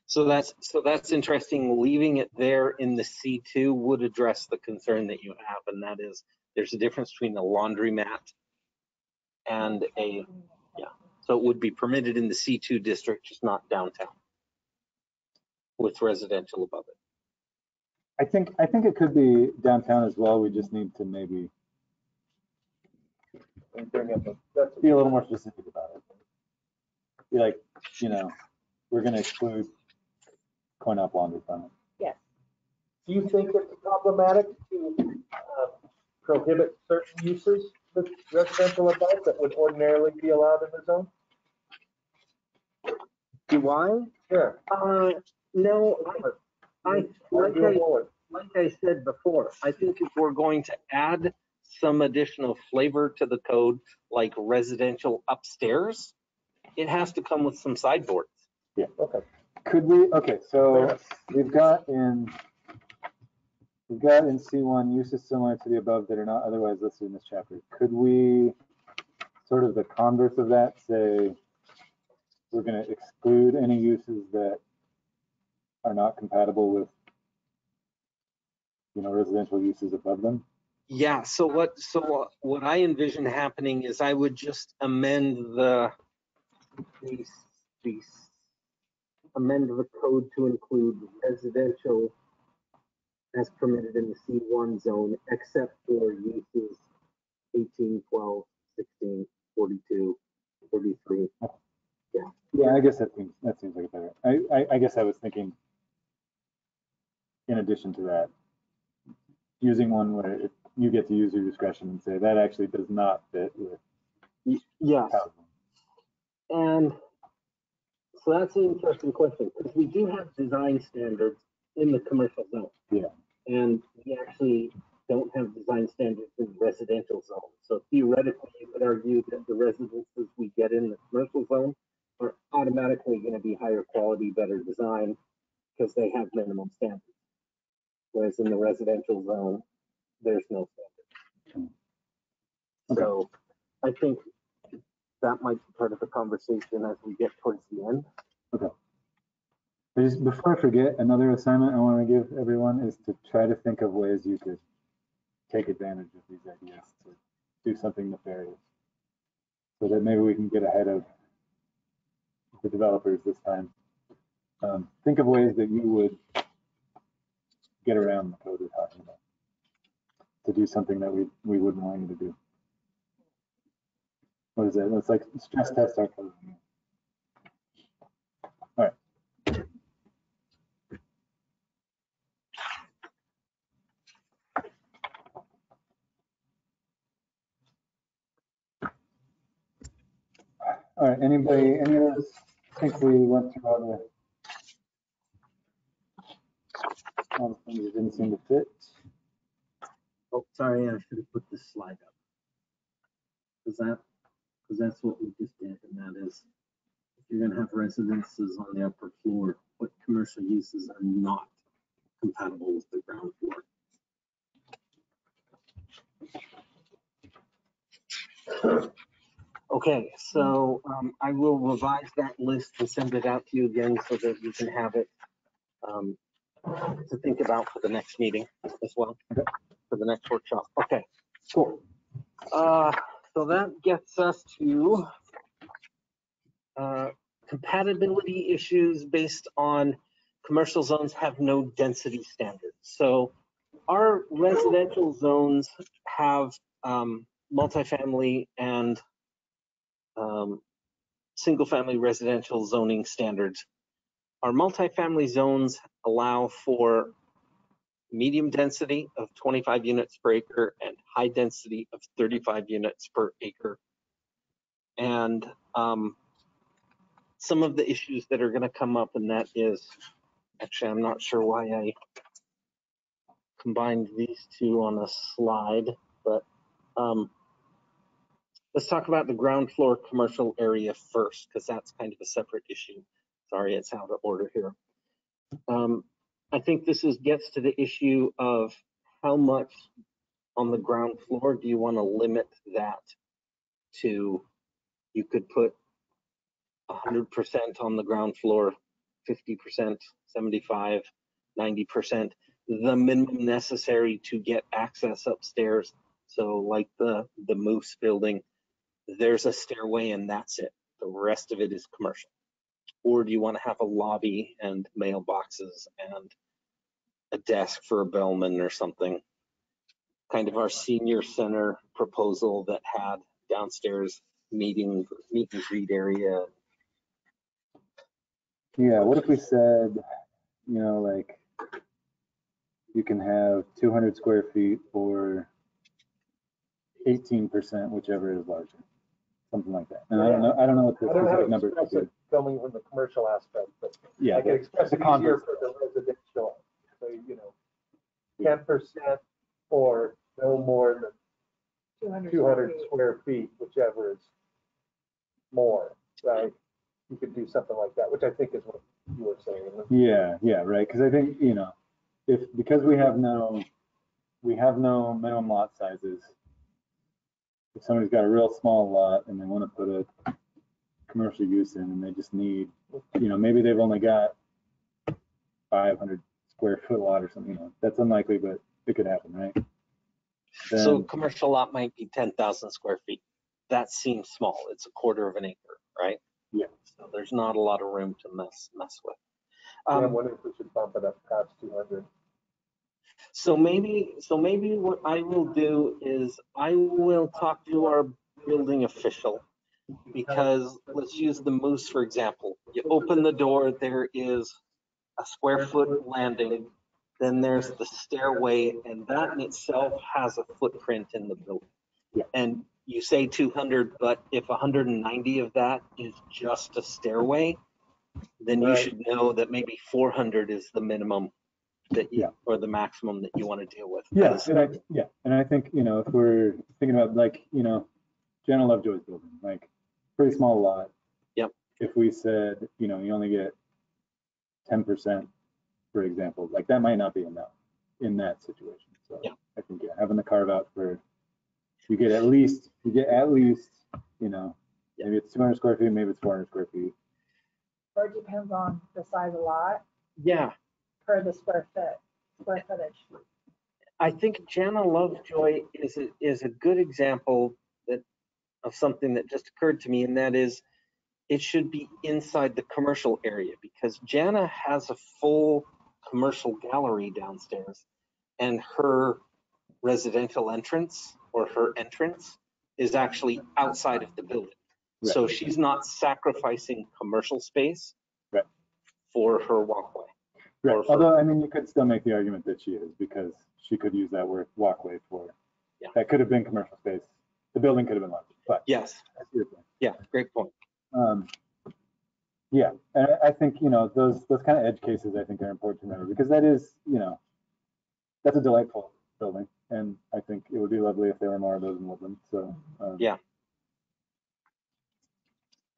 So that's interesting. Leaving it there in the C2 would address the concern that you have, and that is there's a difference between a laundromat and a, so it would be permitted in the C2 district, just not downtown with residential above it. I think it could be downtown as well. We just need to maybe Bring up that's be a little more specific about it. Be like, you know, we're going to exclude coin-op laundry from it. Yes. Do you think it's problematic to prohibit certain uses with residential above that would ordinarily be allowed in the zone? Do I? Yeah. No, like Arguable I said before, I think if we're going to add some additional flavor to the code, like residential upstairs, it has to come with some sideboards. Yeah. Okay. Could we, okay, so we've got in C1 uses similar to the above that are not otherwise listed in this chapter. Could we, sort of the converse of that, say we're going to exclude any uses that are not compatible with, you know, residential uses above them? Yeah, so what I envision happening is I would just amend the code to include residential as permitted in the C1 zone, except for uses 18, 12, 16, 42, 43. Yeah, I guess that seems like a better. I guess I was thinking, in addition to that, using one where you get to use your discretion and say that actually does not fit with Yes, housing. and so that's an interesting question, because we do have design standards in the commercial zone. Yeah. And we actually don't have design standards in the residential zone. So theoretically, you could argue that the residences we get in the commercial zone are automatically going to be higher quality, better design, because they have minimum standards. Whereas in the residential zone, there's no standard. Okay. So I think that might be part of the conversation as we get towards the end. Okay. But just before I forget, another assignment I want to give everyone is to try to think of ways you could take advantage of these ideas to do something nefarious, so that maybe we can get ahead of the developers this time. Think of ways that you would get around the code we're talking about to do something that we wouldn't want you to do. What is it? Let's like stress test our code. All right. All right, any of us think we went through all the things that didn't seem to fit? Oh, sorry, I should have put this slide up. Because that's what we just did, and that is, if you're going to have residences on the upper floor, what commercial uses are not compatible with the ground floor? Okay, so I will revise that list and send it out to you again so that you can have it to think about for the next meeting as well, for the next workshop. Okay, cool. So that gets us to compatibility issues based on commercial zones have no density standards. So our residential zones have multifamily and single-family residential zoning standards. Our multifamily zones allow for medium density of 25 units per acre and high density of 35 units per acre. And some of the issues that are going to come up, and that is, actually, I'm not sure why I combined these two on a slide, but let's talk about the ground floor commercial area first, because that's kind of a separate issue. Sorry, it's out of order here. I think this gets to the issue of how much on the ground floor do you want to limit that to? You could put 100% on the ground floor, 50%, 75, 90%, the minimum necessary to get access upstairs. So like the Moose building, there's a stairway and that's it. The rest of it is commercial. Or do you want to have a lobby and mailboxes and a desk for a bellman or something? Kind of our senior center proposal that had downstairs meet and greet area. Yeah, what if we said, you know, like you can have 200 square feet or 18%, whichever is larger, something like that. And I don't know what the I don't know how specific to number express could it coming from the commercial aspect, but be. Yeah, I can express the it easier converse. for the residential. So, you know, 10% or no more than 200 square feet, whichever is more, right? You could do something like that, which I think is what you were saying. Yeah, right. Because I think, you know, because we have no minimum lot sizes. If somebody's got a real small lot and they want to put a commercial use in, and they just need, you know, maybe they've only got 500 square foot lot or something, you know, that's unlikely, but it could happen, right? So commercial lot might be 10,000 square feet. That seems small. It's a quarter of an acre, right? Yeah. So there's not a lot of room to mess with. I'm wondering if we should bump it up past 200. So maybe what I will do is I will talk to our building official, because let's use the Moose for example. You open the door, there is a square foot landing, then there's the stairway, and that in itself has a footprint in the building. Yeah. And you say 200, but if 190 of that is just a stairway, then you should know that maybe 400 is the minimum that you, or the maximum that you want to deal with. Yeah, and I think, you know, if we're thinking about, like, you know, Jenna Lovejoy's building, like pretty small lot. Yep. If we said, you know, you only get 10%, for example, like that might not be enough in that situation. So yeah. I think having the carve out for, you get at least, you know, maybe it's 200 square feet, maybe it's 400 square feet. Or it depends on the size of the lot. Yeah. Per the square footage. I think Jana Lovejoy is a good example of something that just occurred to me, and that is it should be inside the commercial area, because Jana has a full commercial gallery downstairs, and her residential entrance or her entrance is actually outside of the building. Right. So she's not sacrificing commercial space for her walkway. Right. Although, I mean, you could still make the argument that she is, because she could use that word walkway for, that could have been commercial space. The building could have been larger, but yes. Yeah, great point. Yeah, and I think, you know, those kind of edge cases I think are important to remember, because that is, you know, that's a delightful building, and I think it would be lovely if there were more of those in Woodland. So yeah,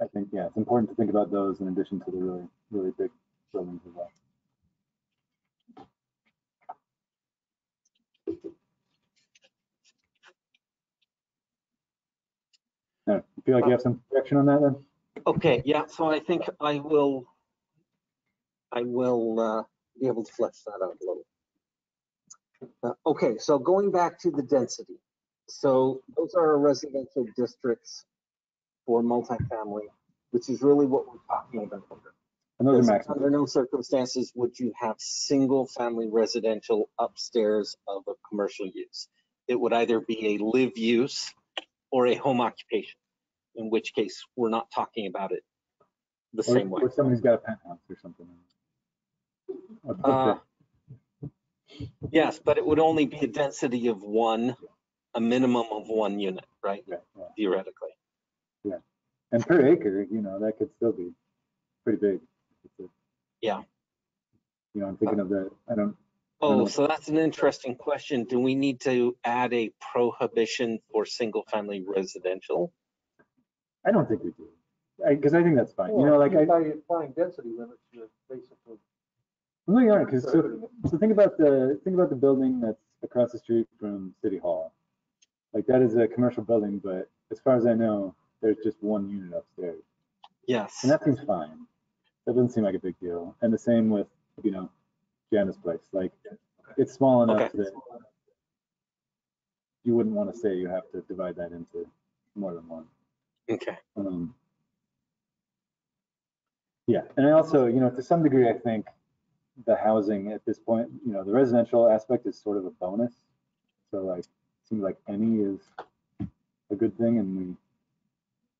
I think it's important to think about those in addition to the really, really big buildings as well. You feel like you have some direction on that then? Okay, yeah, so I think I will be able to flesh that out a little. Okay, so going back to the density. So those are our residential districts for multifamily, which is really what we're talking about here. And those are maximum. Under no circumstances would you have single family residential upstairs of a commercial use. It would either be a live use or a home occupation, in which case we're not talking about it the same way. Or somebody's got a penthouse or something. Yes, but it would only be a density of one, a minimum of one unit, right? Yeah. Theoretically. And per acre, that could still be pretty big. Yeah. I'm thinking of the, I don't Oh, know. so that's an interesting question. Do we need to add a prohibition for single family residential? I don't think we do. Because I think that's fine. By applying density limits, you're basically. No, you aren't, because so think about the building that's across the street from City Hall. Like, that is a commercial building, but as far as I know, there's just one unit upstairs. Yes. And that seems fine. That doesn't seem like a big deal. And the same with, Jana's place. Like, it's small enough that you wouldn't want to say you have to divide that into more than one. Okay. Yeah, and I also, to some degree, I think the housing at this point, the residential aspect is sort of a bonus. So, like, it seems like any is a good thing, and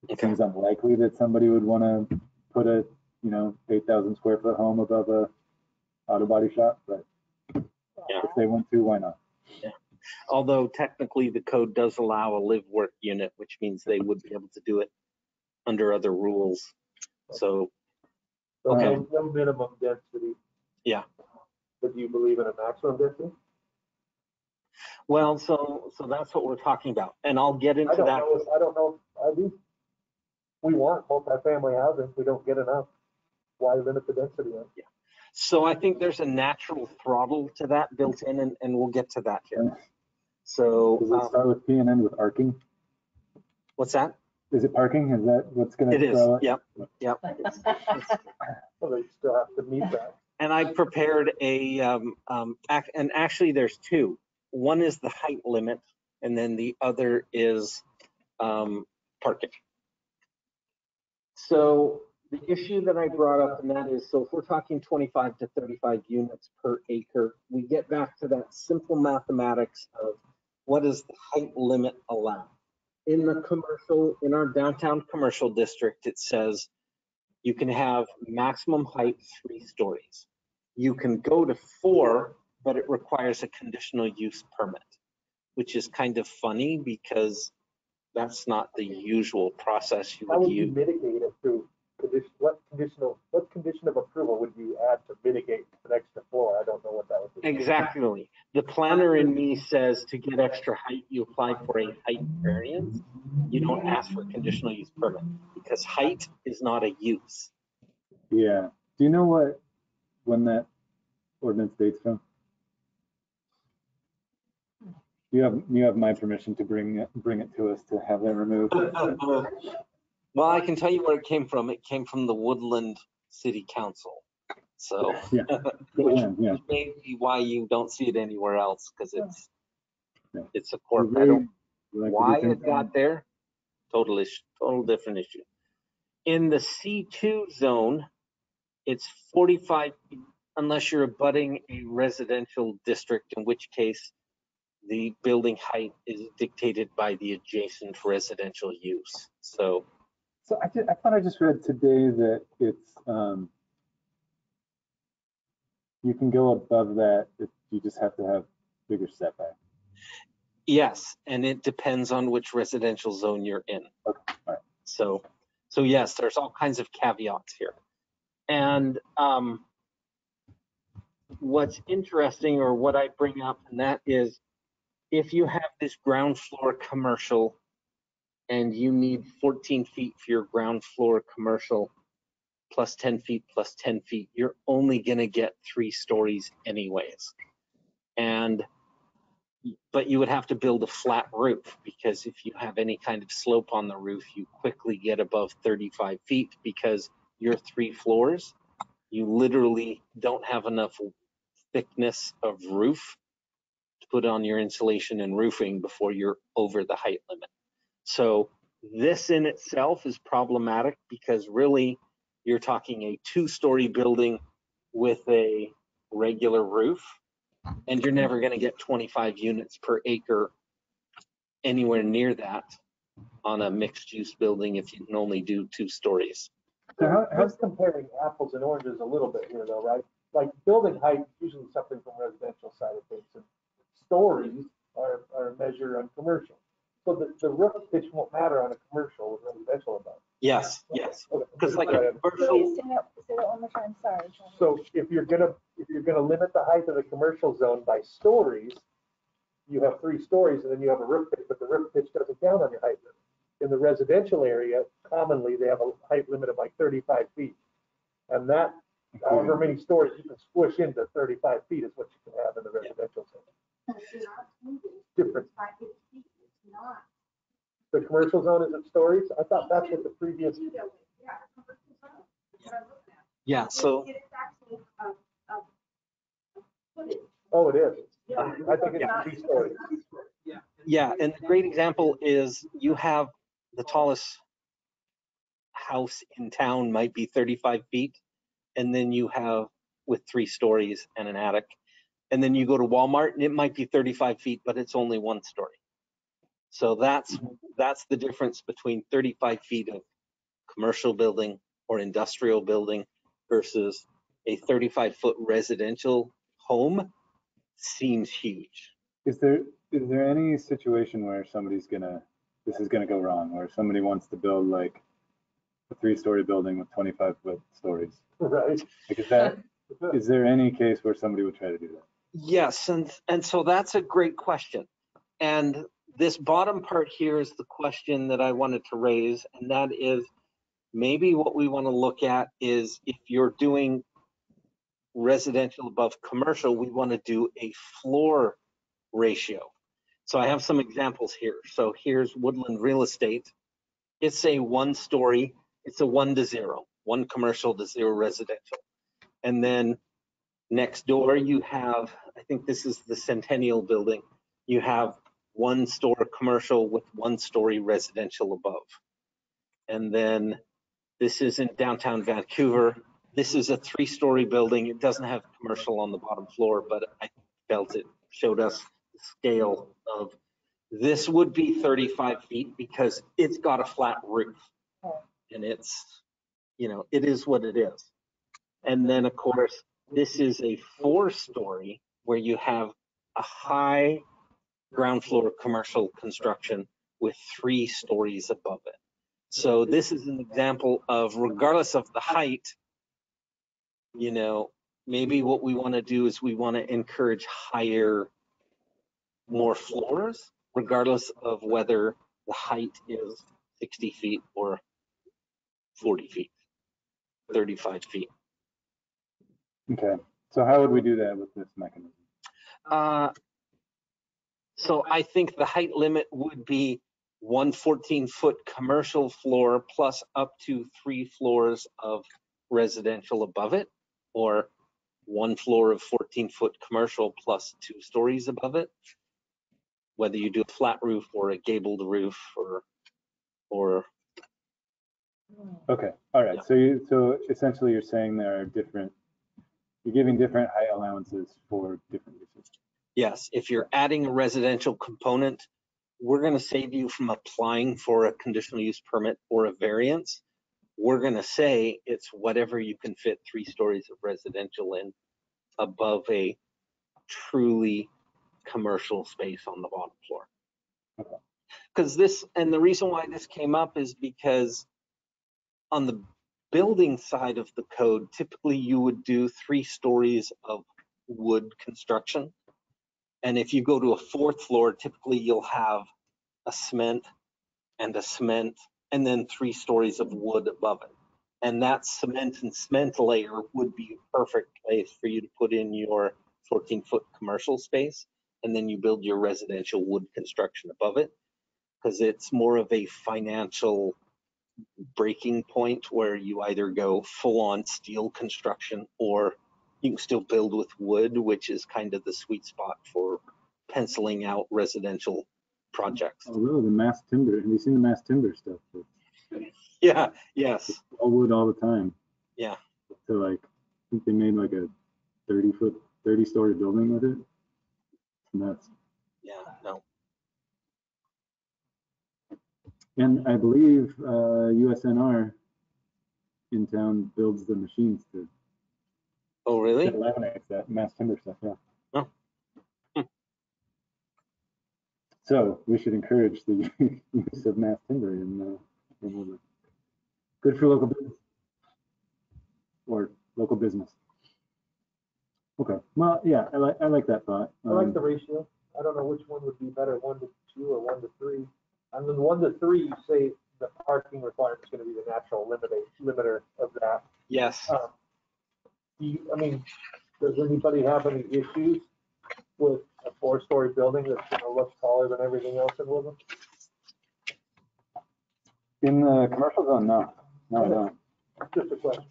it seems unlikely that somebody would want to put a 8,000 square foot home above a auto body shop, but if they want to, why not? Yeah. Although technically the code does allow a live work unit, which means they would be able to do it under other rules. So No minimum density. Yeah. But do you believe in a maximum density? Well, so that's what we're talking about, and I'll get into that. I don't know. I do. We want multifamily housing. We don't get enough. Why limit the density on? Yeah. So I think there's a natural throttle to that built in, and we'll get to that here. So does it start with P and end with arcing? What's that? Is it parking? Is that what's going to? It is. Yep. Well, they still have to meet that. And I prepared and actually there's two. One is the height limit, and then the other is parking. So the issue that I brought up, and that is, so if we're talking 25 to 35 units per acre, we get back to that simple mathematics of what does the height limit allow? In our downtown commercial district, it says you can have maximum height 3 stories. You can go to 4, but it requires a conditional use permit, which is kind of funny because that's not the usual process you would use. How would you mitigate it through what condition of approval would you add to mitigate an extra floor? I don't know what that would be. Exactly. The planner in me says to get extra height, you apply for a height variance. You don't ask for a conditional use permit because height is not a use. Yeah. Do you know when that ordinance dates from? You have my permission to bring it to us to have that removed. Well, I can tell you where it came from. It came from the Woodland City Council. So, yeah. which may be why you don't see it anywhere else, because it's a court. I don't why it got there. Total different issue. In the C2 zone, it's 45 unless you're abutting a residential district, in which case the building height is dictated by the adjacent residential use. So I thought I just read today that it's you can go above that if you just have to have bigger setback. Yes, and it depends on which residential zone you're in. Okay. All right. So yes, there's all kinds of caveats here. And what's interesting, or what I bring up, and that is, if you have this ground floor commercial and you need 14 feet for your ground floor commercial plus 10 feet plus 10 feet, you're only going to get 3 stories anyways. But you would have to build a flat roof, because if you have any kind of slope on the roof, you quickly get above 35 feet because you're 3 floors. You literally don't have enough thickness of roof to put on your insulation and roofing before you're over the height limit. So this in itself is problematic, because really you're talking a 2-story building with a regular roof, and you're never going to get 25 units per acre anywhere near that. on a mixed-use building if you can only do 2 stories. So how's comparing apples and oranges a little bit here though, right? Like building height is usually something from residential side of things, and stories are a measure on commercial. So the roof pitch won't matter on a commercial with residential above. Yes, because like a Wait, commercial, say that one more time, sorry. So if you're gonna limit the height of the commercial zone by stories, you have 3 stories and then you have a roof pitch, but the roof pitch doesn't count on your height limit. In the residential area, commonly they have a height limit of like 35 feet. And that, however many stories you can squish into 35 feet is what you can have in the residential zone. Different. The commercial zone isn't stories? I thought that's what the previous. yeah, so Oh, it is. I think it's 3 stories. yeah, and the great example is you have the tallest house in town might be 35 feet, and then you have with 3 stories and an attic, and then you go to Walmart and it might be 35 feet, but it's only 1 story. So that's the difference between 35 feet of commercial building or industrial building versus a 35-foot residential home. Seems huge. Is there any situation where this is gonna go wrong, where somebody wants to build like a 3-story building with 25-foot stories? Right. Like is there any case where somebody would try to do that? Yes, and so that's a great question. And this bottom part here is the question that I wanted to raise, and that is maybe what we want to look at is if you're doing residential above commercial, we want to do a floor ratio. So I have some examples here. So here's Woodland Real Estate. It's a 1-story, it's a 1 to 0, 1 commercial to 0 residential. And then next door you have, I think this is the Centennial building, you have 1 store commercial with 1 story residential above. And then this is in downtown Vancouver. This is a 3-story building. It doesn't have commercial on the bottom floor, but I felt it showed us the scale of this would be 35 feet because it's got a flat roof and it's, it is what it is. And then of course, this is a 4-story where you have a high ground floor commercial construction with 3 stories above it. So this is an example of, regardless of the height, maybe what we want to do is we want to encourage higher, more floors, regardless of whether the height is 60 feet or 40 feet, 35 feet. Okay, so how would we do that with this mechanism? So I think the height limit would be 1 14-foot commercial floor plus up to 3 floors of residential above it, or 1 floor of 14-foot commercial plus 2 stories above it, whether you do a flat roof or a gabled roof or Okay, all right. Yeah. So essentially you're saying you're giving different height allowances for different uses. yes, if you're adding a residential component, we're going to save you from applying for a conditional use permit or a variance. We're going to say it's whatever you can fit 3 stories of residential in above a truly commercial space on the bottom floor. Okay. Because the reason why this came up is because on the building side of the code, typically you would do 3 stories of wood construction. And if you go to a 4th floor, typically you'll have a cement and then 3 stories of wood above it. And that cement layer would be a perfect place for you to put in your 14-foot commercial space. And then you build your residential wood construction above it, because it's more of a financial breaking point where you either go full on steel construction or you can still build with wood, which is kind of the sweet spot for penciling out residential projects. Oh, really? The mass timber. Have you seen the mass timber stuff? Yeah, yes. It's all wood all the time. Yeah. So like, I think they made like a 30-story building with it. It's nuts. Yeah, no. And I believe USNR in town builds the machines to Oh, really? that laminates that mass timber stuff. Yeah. Oh. So we should encourage the use of mass timber in Woodland. Good for local business or local business. Okay. Well, yeah, I like that thought. I like the ratio. I don't know which one would be better, 1 to 2 or 1 to 3. And then 1 to 3, you say the parking requirement is going to be the natural limiter of that. Yes. I mean, does anybody have any issues with a 4-story building that's going to look taller than everything else in Woodland? In the commercial zone, no, I don't. Just a question.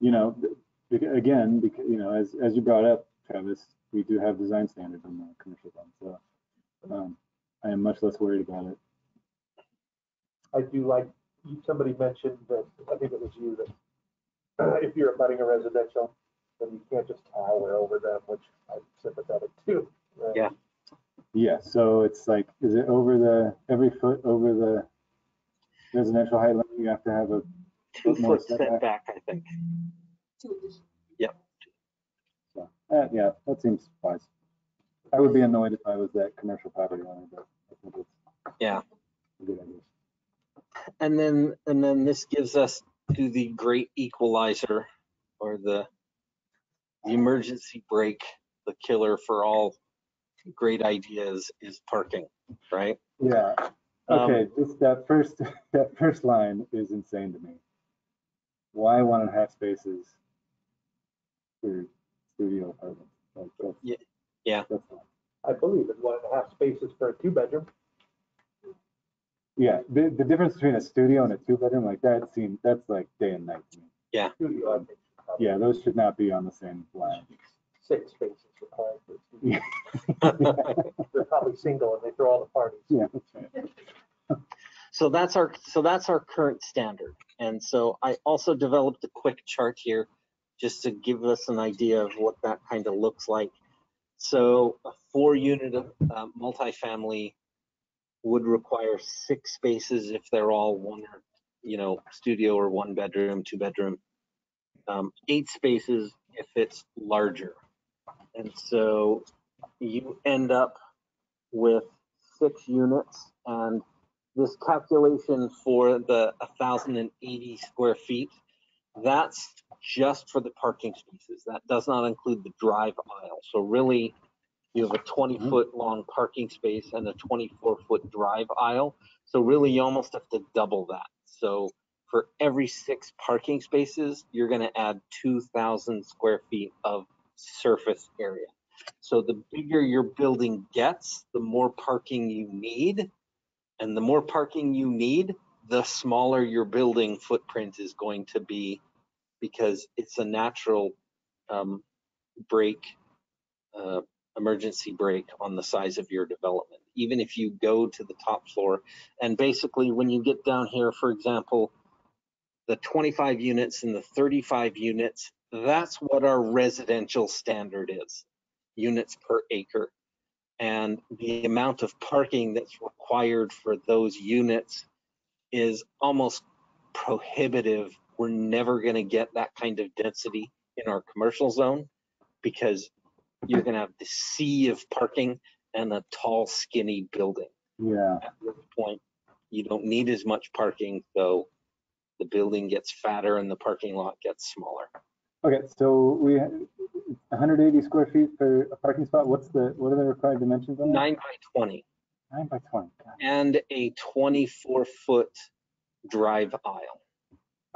You know, again, because, you know, as you brought up, Travis, we do have design standards in the commercial zone, so I am much less worried about it. I do like, somebody mentioned that, I think it was you, that if you're abutting a residential, then you can't just tower over them, which I'm sympathetic to. Right? Yeah. Yeah, so it's like, is it over every foot over the residential height limit, you have to have a 2 more foot setback, I think. Yep. So, yeah, that seems wise. I would be annoyed if I was that commercial property owner, but I think it's a good idea. And then this gives us to the great equalizer, or the emergency brake, the killer for all great ideas is parking, right? Yeah. Okay, just that first line is insane to me. Why 1.5 spaces for studio apartments? Like Yeah. That's fine. I believe it's 1.5 spaces for a 2-bedroom. Yeah, the difference between a studio and a 2-bedroom, like that's like day and night to me. Yeah. Studio, I think. Yeah, those should not be on the same line. 6 spaces required for a studio. Yeah. They're probably single and they throw all the parties. Yeah, that's right. So that's our current standard. And so I also developed a quick chart here just to give us an idea of what that kind of looks like. So a 4-unit multifamily would require 6 spaces if they're all one, studio or 1-bedroom, 2-bedroom. 8 spaces if it's larger. And so you end up with 6 units, and this calculation for the 1,080 square feet, that's just for the parking spaces. That does not include the drive aisle. So really, you have a 20-foot long parking space and a 24-foot drive aisle. So really, you almost have to double that. So for every 6 parking spaces, you're going to add 2,000 square feet of surface area. So the bigger your building gets, the more parking you need. And the more parking you need, the smaller your building footprint is going to be, because it's a natural emergency brake on the size of your development. Even if you go to the top floor, and basically when you get down here, for example, the 25 units and the 35 units, that's what our residential standard is, units per acre. And the amount of parking that's required for those units is almost prohibitive. We're never going to get that kind of density in our commercial zone, because you're going to have the sea of parking and a tall, skinny building. Yeah. At this point, you don't need as much parking, so the building gets fatter and the parking lot gets smaller. Okay, so we 180 square feet for a parking spot. What are the required dimensions on that? 9 by 20. 9 by 20. God. And a 24-foot drive aisle.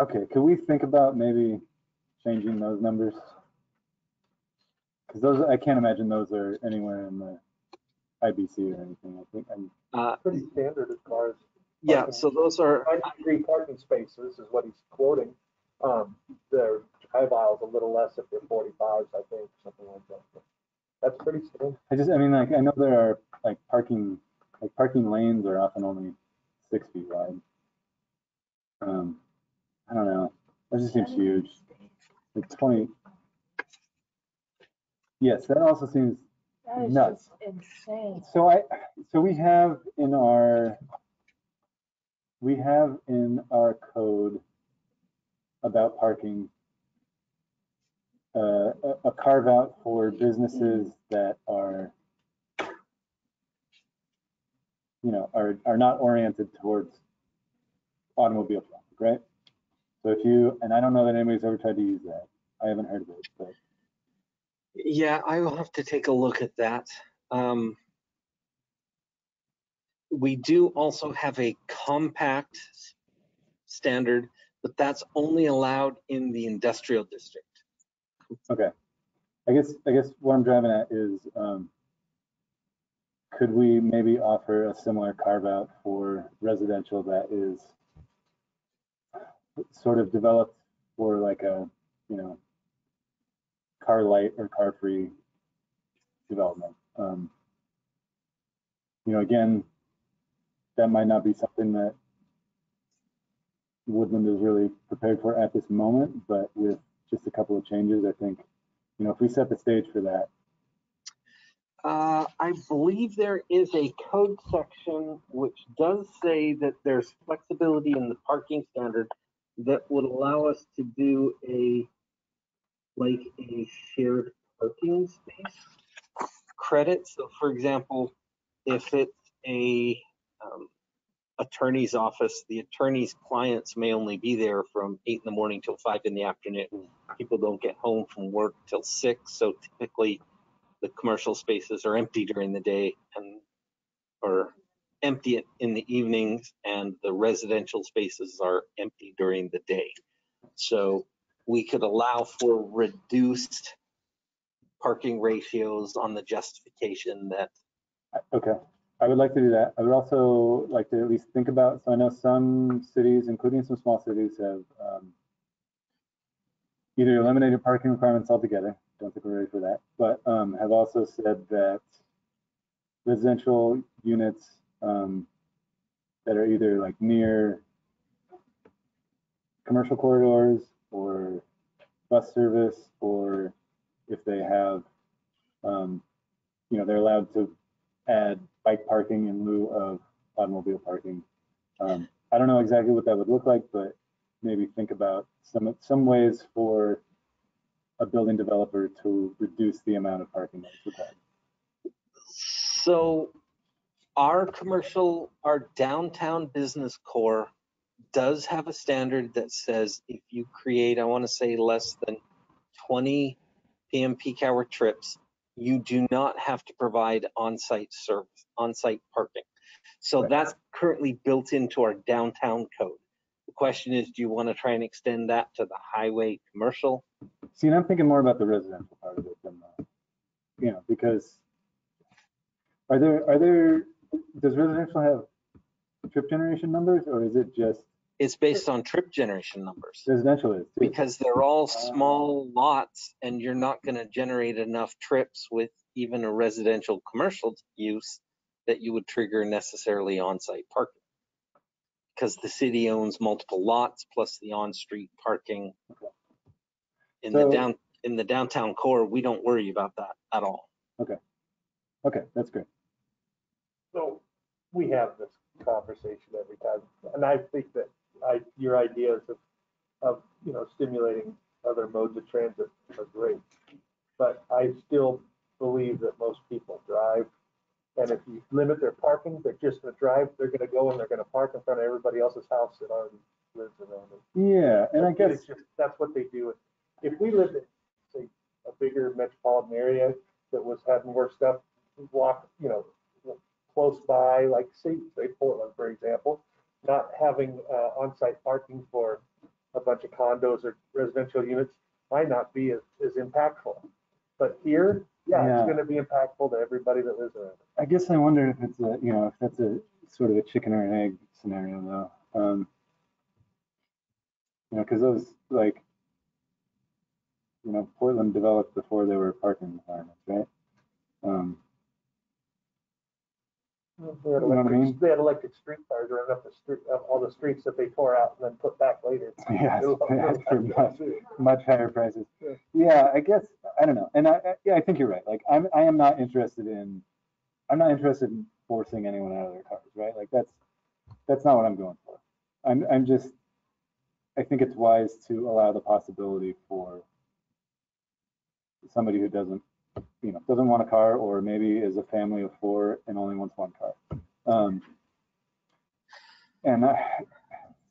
Okay, could we think about maybe changing those numbers? Because those, I can't imagine those are anywhere in the IBC or anything. I think Pretty standard as far as. Yeah, parking. so those are 93 parking spaces is what he's quoting. Their drive aisle's a little less if they're 45s, I think, something like that. But that's pretty standard. I know there are parking lanes are often only 6 feet wide. I don't know. That just seems huge. Like 20. Yes, that also seems That is nuts. just insane. So we have in our code about parking a carve out for businesses that are, you know, are not oriented towards automobile traffic, right? So if you, and I don't know that anybody's ever tried to use that. I haven't heard of it, but. Yeah, I will have to take a look at that. We do also have a compact standard, but that's only allowed in the industrial district. Okay. I guess what I'm driving at is, could we maybe offer a similar carve out for residential that is sort of developed for like a, you know, car light or car free development? You know, again, that might not be something that Woodland is really prepared for at this moment, but with just a couple of changes, I think, you know, if we set the stage for that. I believe there is a code section which does say that there's flexibility in the parking standard that would allow us to do a shared parking space credit. So for example, if it's a attorney's office, the attorney's clients may only be there from 8 in the morning till 5 in the afternoon. People don't get home from work till 6, so typically the commercial spaces are empty during the day or empty in the evenings, and the residential spaces are empty during the day. So we could allow for reduced parking ratios on the justification that. Okay, I would like to do that. I would also like to at least think about, so I know some cities, including some small cities, have either eliminated parking requirements altogether. Don't think we're ready for that, but have also said that residential units that are either like near commercial corridors or bus service, or if they have, you know, they're allowed to add bike parking in lieu of automobile parking. I don't know exactly what that would look like, but maybe think about some ways for a building developer to reduce the amount of parking that's required. So our downtown business core does have a standard that says if you create, I want to say less than 20 PM peak hour trips, you do not have to provide on-site service, on-site parking. So Right. That's currently built into our downtown code. The question is, do you want to try and extend that to the highway commercial? See, and I'm thinking more about the residential part of it than the, you know, because does residential have trip generation numbers, or is it just It's based on trip generation numbers residential is too? because they're all small lots and you're not going to generate enough trips with even a residential commercial use that you would trigger necessarily on-site parking. Because the city owns multiple lots plus the on-street parking. In the downtown core, we don't worry about that at all. Okay, that's great. So we have this conversation every time, and I think that your ideas of you know, stimulating other modes of transit are great, but I still believe that most people drive, and if you limit their parking, they're just going to drive. They're going to go and they're going to park in front of everybody else's house that already lives around it. Yeah, and I guess it's just, that's what they do. If we lived in, say, a bigger metropolitan area that had more stuff, walk, you know, close by, like say Portland, for example, not having on-site parking for a bunch of condos or residential units might not be as impactful. But here, it's going to be impactful to everybody that lives around it. I guess I wonder if it's a, you know, if that's a sort of a chicken or an egg scenario though. You know, because those, like, you know, Portland developed before there were parking requirements, right? They had electric streetcars running up the street, all the streets that they tore out and then put back later. Yeah, for much higher prices. Yeah, I guess I don't know. And yeah, I think you're right. Like I am not interested in forcing anyone out of their cars, right? Like that's not what I'm going for. I'm just, I think it's wise to allow the possibility for somebody who doesn't want a car, or maybe is a family of 4 and only wants 1 car.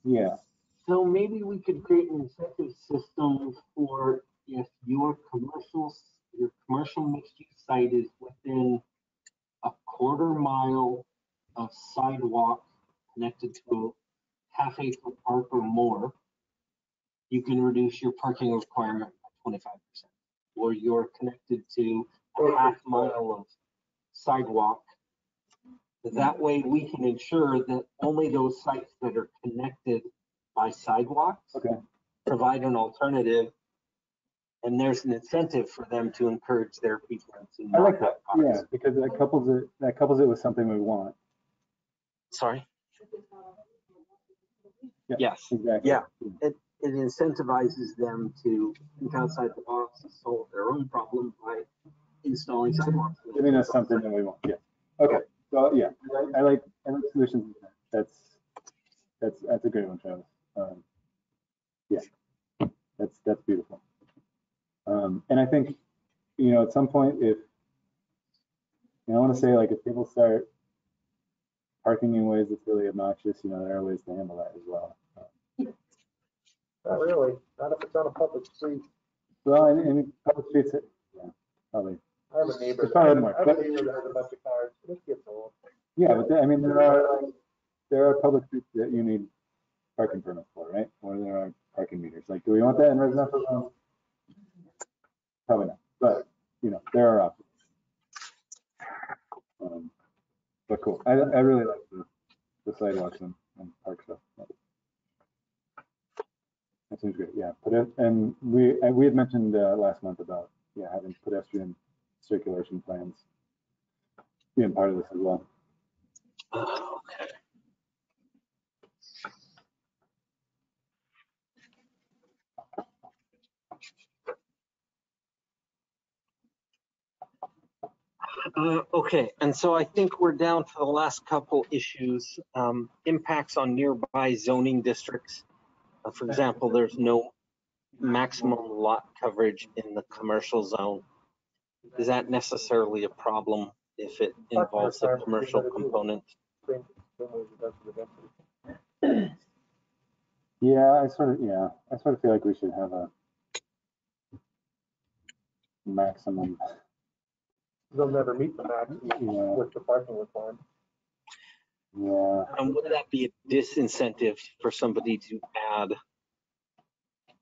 Yeah. So maybe we could create an incentive system for if your commercial mixed-use site is within a 1/4 mile of sidewalk connected to a half-acre park or more, you can reduce your parking requirement by 25%. Or you're connected to a 1/2 mile of sidewalk. That way we can ensure that only those sites that are connected by sidewalks provide an alternative, and there's an incentive for them to encourage their people to not I like have that. cars. Yeah, because that couples it with something we want. Sorry? Yeah, Yes. exactly. Yeah. It incentivizes them to think outside the box and solve their own problem by installing sidewalks. Giving us something that we want. Yeah. Okay. So yeah, I like solutions. That's a great one, Travis. Yeah, that's beautiful. And I think, at some point, if I want to say, like, if people start parking in ways that's really obnoxious, there are ways to handle that as well. Not really, not if it's on a public street. Well, in public streets, yeah, probably. I have a neighbor, It's probably more, I have a neighbor that has a bunch of cars, it gets old. Yeah, but there are public streets that you need parking permits for, right? Or there are parking meters. Like, do we want that in residential zones? Probably not. But there are options. But cool. I really like the sidewalks and park stuff. That seems great. Yeah. And we had mentioned last month about having pedestrian circulation plans being part of this as well. Okay. Okay, and so I think we're down to the last couple issues. Impacts on nearby zoning districts. For example, there's no maximum lot coverage in the commercial zone. Is that necessarily a problem if it involves a commercial component? Yeah, I sort of feel like we should have a maximum. They'll never meet the maximum with the parking requirement. Yeah. And would that be a disincentive for somebody to add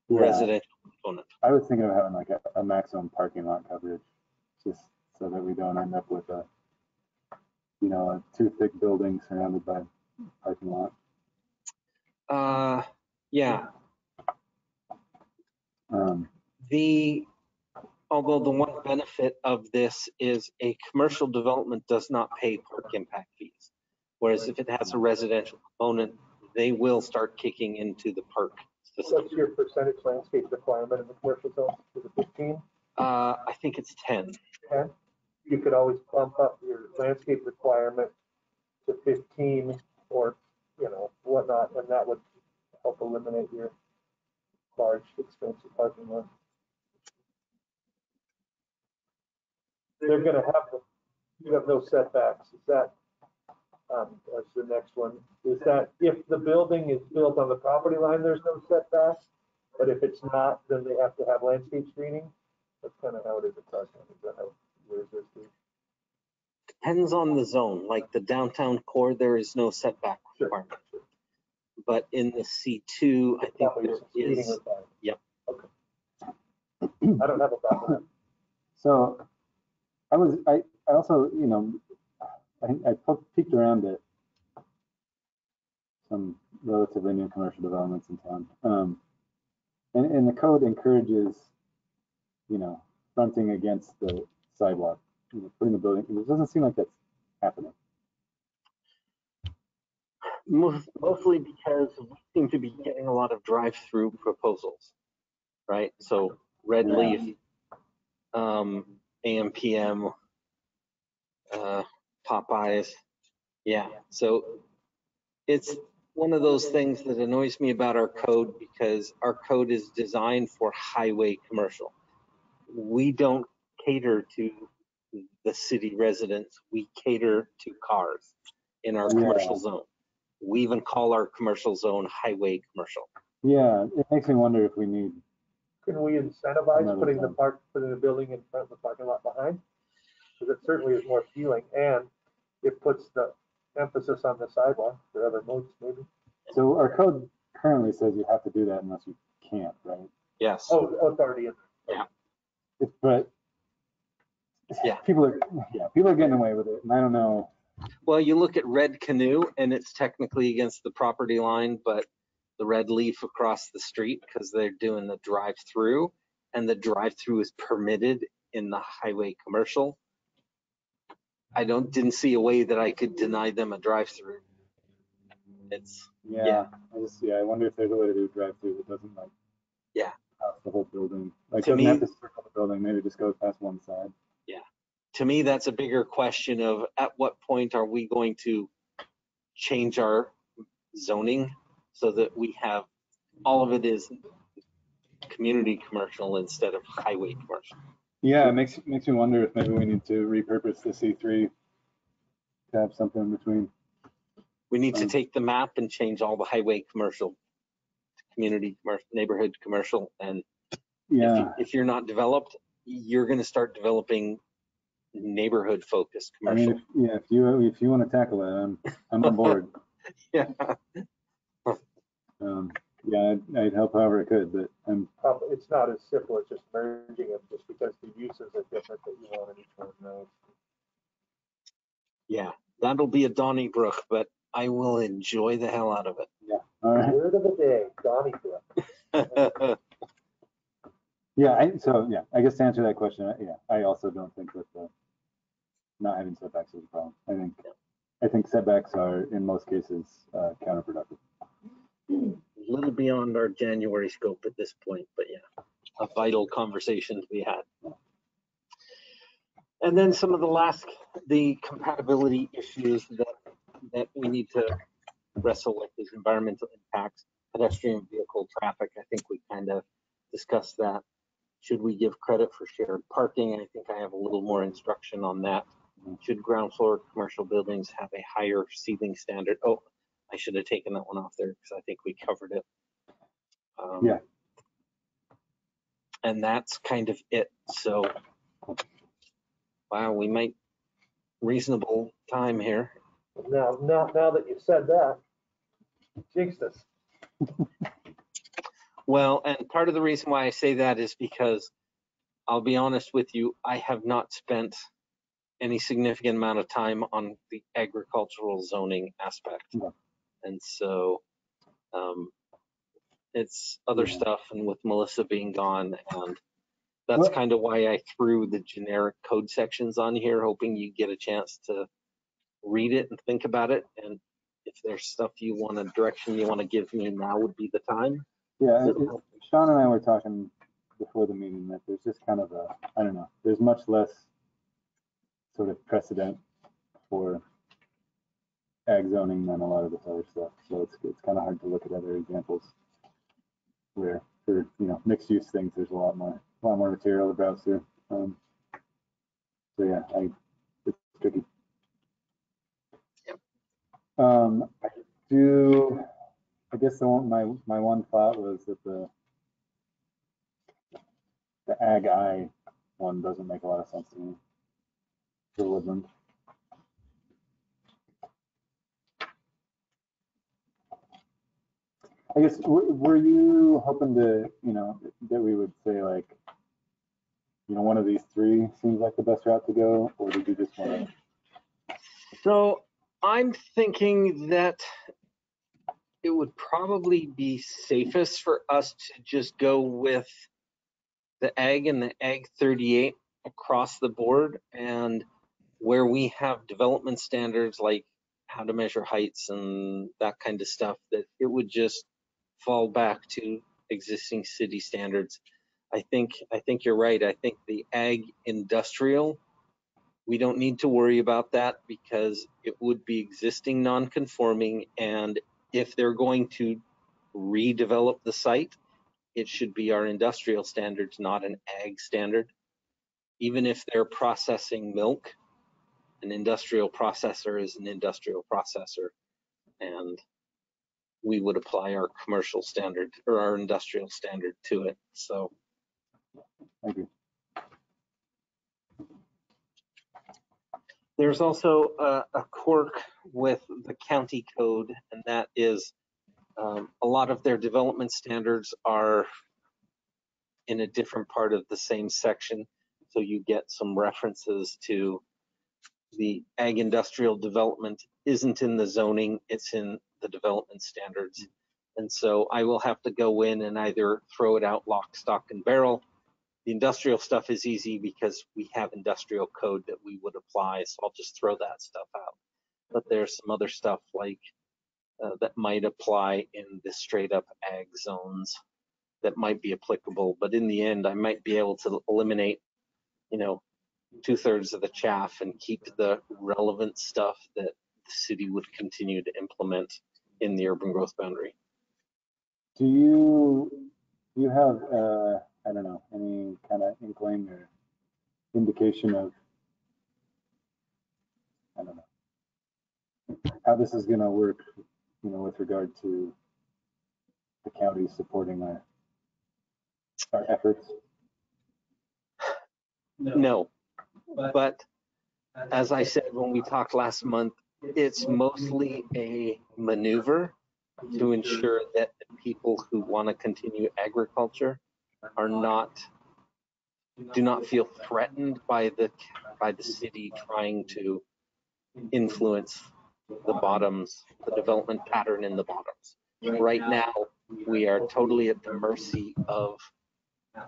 residential component? I was thinking of having like a maximum parking lot coverage, just so that we don't end up with a too thick building surrounded by parking lot. Yeah. Although the one benefit of this is a commercial development does not pay park impact fees. Whereas if it has a residential component, they will start kicking into the park system. What's your percentage landscape requirement in the commercial zone? Is it 15? I think it's 10. 10? You could always bump up your landscape requirement to 15 or, whatnot, and that would help eliminate your large, expensive parking lot. They're going to have, you have no setbacks. Is that, that's the next one. Is that if the building is built on the property line, there's no setbacks, but if it's not, then they have to have landscape screening? That's kind of how it is at present. Is that how yours is too? Depends on the zone. Like the downtown core, there is no setback requirement. Sure. But in the C2, I think there is. Yep. Okay. I don't have a problem. So I also, I peeked around at some relatively new commercial developments in town. And the code encourages, fronting against the sidewalk, putting the building. It doesn't seem like that's happening. Mostly because we seem to be getting a lot of drive-through proposals, right? So red leaf AM, PM, Popeyes. Yeah, so it's one of those things that annoys me about our code because our code is designed for highway commercial. We don't cater to the city residents. We cater to cars in our commercial zone. We even call our commercial zone highway commercial. Yeah, it makes me wonder if we need. Can we incentivize Another putting the thing. putting the building in front of the parking lot behind? Because it certainly is more appealing, and it puts the emphasis on the sidewalk for other modes, maybe. So our code currently says you have to do that unless you can't, right? Yes. Oh, it's already in. But Yeah. people are getting away with it, and I don't know. Well, you look at Red Canoe and it's technically against the property line, but the red leaf across the street because they're doing the drive-through, and the drive-through is permitted in the highway commercial. I didn't see a way that I could deny them a drive-through. It's I wonder if there's a way to do drive-through that doesn't like pass the whole building. Like To doesn't me- have to circle the building, maybe just goes past one side. to me, that's a bigger question of at what point are we going to change our zoning so that we have all of it is community commercial instead of highway commercial. Yeah, it makes me wonder if maybe we need to repurpose the C3 to have something in between. We need to take the map and change all the highway commercial to community commercial, neighborhood commercial. And Yeah, if you're not developed, you're going to start developing neighborhood focused I commercial. mean, if you want to tackle that, I'm on board. Yeah. I'd help however I could, but It's not as simple as just merging them, just because the uses are different that you want in each one, right? Yeah, that'll be a Donnybrook, but I will enjoy the hell out of all right. Word of the day, Donnybrook. it. I guess to answer that question, I also don't think that not having setbacks is a problem. I think setbacks are in most cases counterproductive. A little beyond our January scope at this point, but yeah, a vital conversations we had. And then some of the compatibility issues that we need to wrestle with is environmental impacts, pedestrian vehicle traffic. I think we kind of discussed that. Should we give credit for shared parking? I think I have a little more instruction on that. Should ground floor commercial buildings have a higher ceiling standard? Oh, I should have taken that one off there because I think we covered it. Yeah. And that's kind of it. So, wow, we might reasonable time here. Now that you've said that, jinxed us. Well, and part of the reason why I say that is because I'll be honest with you, I have not spent any significant amount of time on the agricultural zoning aspect. Yeah. And so it's other stuff, and with Melissa being gone, and that's kind of why I threw the generic code sections on here, hoping you get a chance to read it and think about it. And if there's stuff direction you want to give me, now would be the time. Yeah, Sean and I were talking before the meeting that there's just kind of I don't know, there's much less sort of precedent for ag zoning than a lot of this other stuff. So it's kind of hard to look at other examples where for mixed use things there's a lot more material to browse through. So yeah, it's tricky. Yep. I guess my one thought was that the ag I one doesn't make a lot of sense to me for woodland. I guess were you hoping to that we would say like one of these three seems like the best route to go, or did you just want to? So I'm thinking that it would probably be safest for us to just go with the ag and the ag 38 across the board, and where we have development standards like how to measure heights and that kind of stuff, that it would just fall back to existing city standards. I think you're right. I think the ag industrial, we don't need to worry about that because it would be existing non-conforming, and if they're going to redevelop the site, it should be our industrial standards, not an ag standard. Even if they're processing milk, an industrial processor is an industrial processor, and we would apply our commercial standard or our industrial standard to it. So Thank you. there's also a quirk with the county code, and that is a lot of their development standards are in a different part of the same section. So you get some references to the ag industrial development isn't in the zoning, it's in the development standards. And so I will have to go in and either throw it out lock, stock, and barrel. The industrial stuff is easy because we have industrial code that we would apply, so I'll just throw that stuff out. But there's some other stuff like that might apply in the straight up ag zones that might be applicable. But in the end, I might be able to eliminate, 2/3 of the chaff and keep the relevant stuff that the city would continue to implement in the urban growth boundary. Do you have, I don't know, any kind of inkling or indication of, I don't know, how this is going to work, with regard to the county supporting our efforts? No, but as I said when we talked last month, it's mostly a maneuver to ensure that the people who want to continue agriculture do not feel threatened by the city trying to influence the bottoms, the development pattern in the bottoms. Right now, we are totally at the mercy of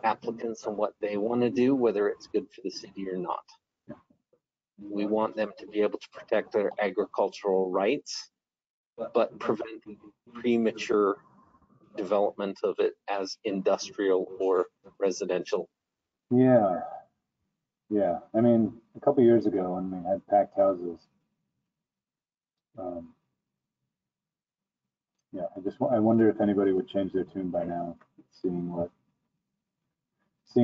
applicants and what they want to do, whether it's good for the city or not. We want them to be able to protect their agricultural rights, but prevent premature development of it as industrial or residential. Yeah. I mean, a couple years ago when we had packed houses, I wonder if anybody would change their tune by now, seeing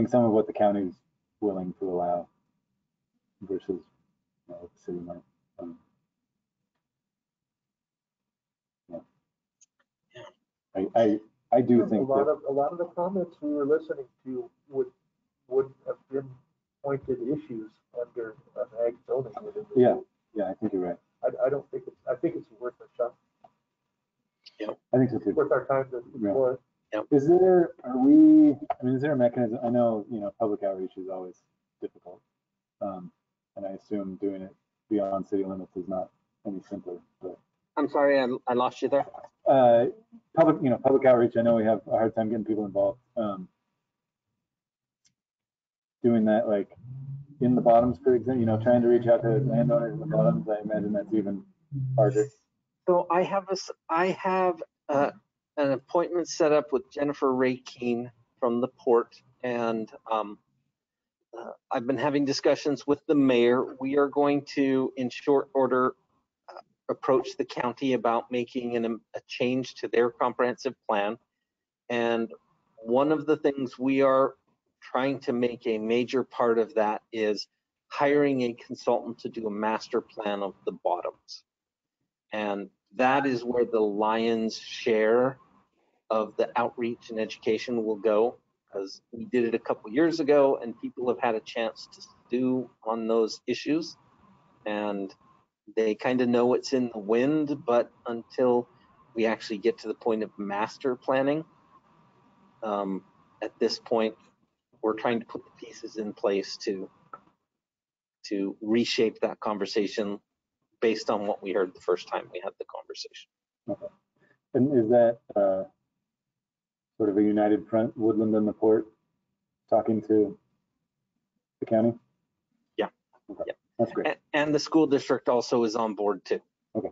some of what the county's willing to allow versus what the city might. I do think a lot of the comments we were listening to would have been pointed issues under an ag zoning. Yeah, I think you're right. I think it's worth a shot. Yeah, I think so too. Worth our time to explore. Yeah. Is there a mechanism? I know, public outreach is always difficult. And I assume doing it beyond city limits is not any simpler, but. I'm sorry, I lost you there. Public outreach, I know we have a hard time getting people involved. Doing that like in the bottoms, for example, trying to reach out to landowners in the bottoms, I imagine that's even harder. So I have an appointment set up with Jennifer Ray Keene from the port, and I've been having discussions with the mayor. We are going to, in short order, approach the county about making a change to their comprehensive plan. And one of the things we are trying to make a major part of that is hiring a consultant to do a master plan of the bottoms. And that is where the lion's share of the outreach and education will go, because we did it a couple years ago and people have had a chance to stew on those issues. And they kind of know it's in the wind, but until we actually get to the point of master planning, at this point, we're trying to put the pieces in place to reshape that conversation based on what we heard the first time we had the conversation. Okay. And is that sort of a united front, Woodland and the port, talking to the county? Yeah. Okay. Yeah. That's great. And the school district also is on board too. Okay.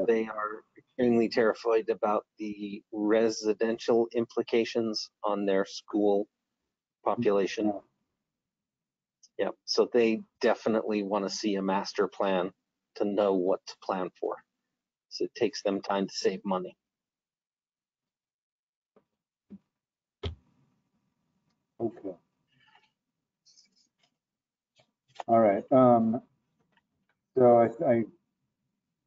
They are extremely terrified about the residential implications on their school population. Yep, so they definitely want to see a master plan to know what to plan for. So it takes them time to save money. Okay. All right. So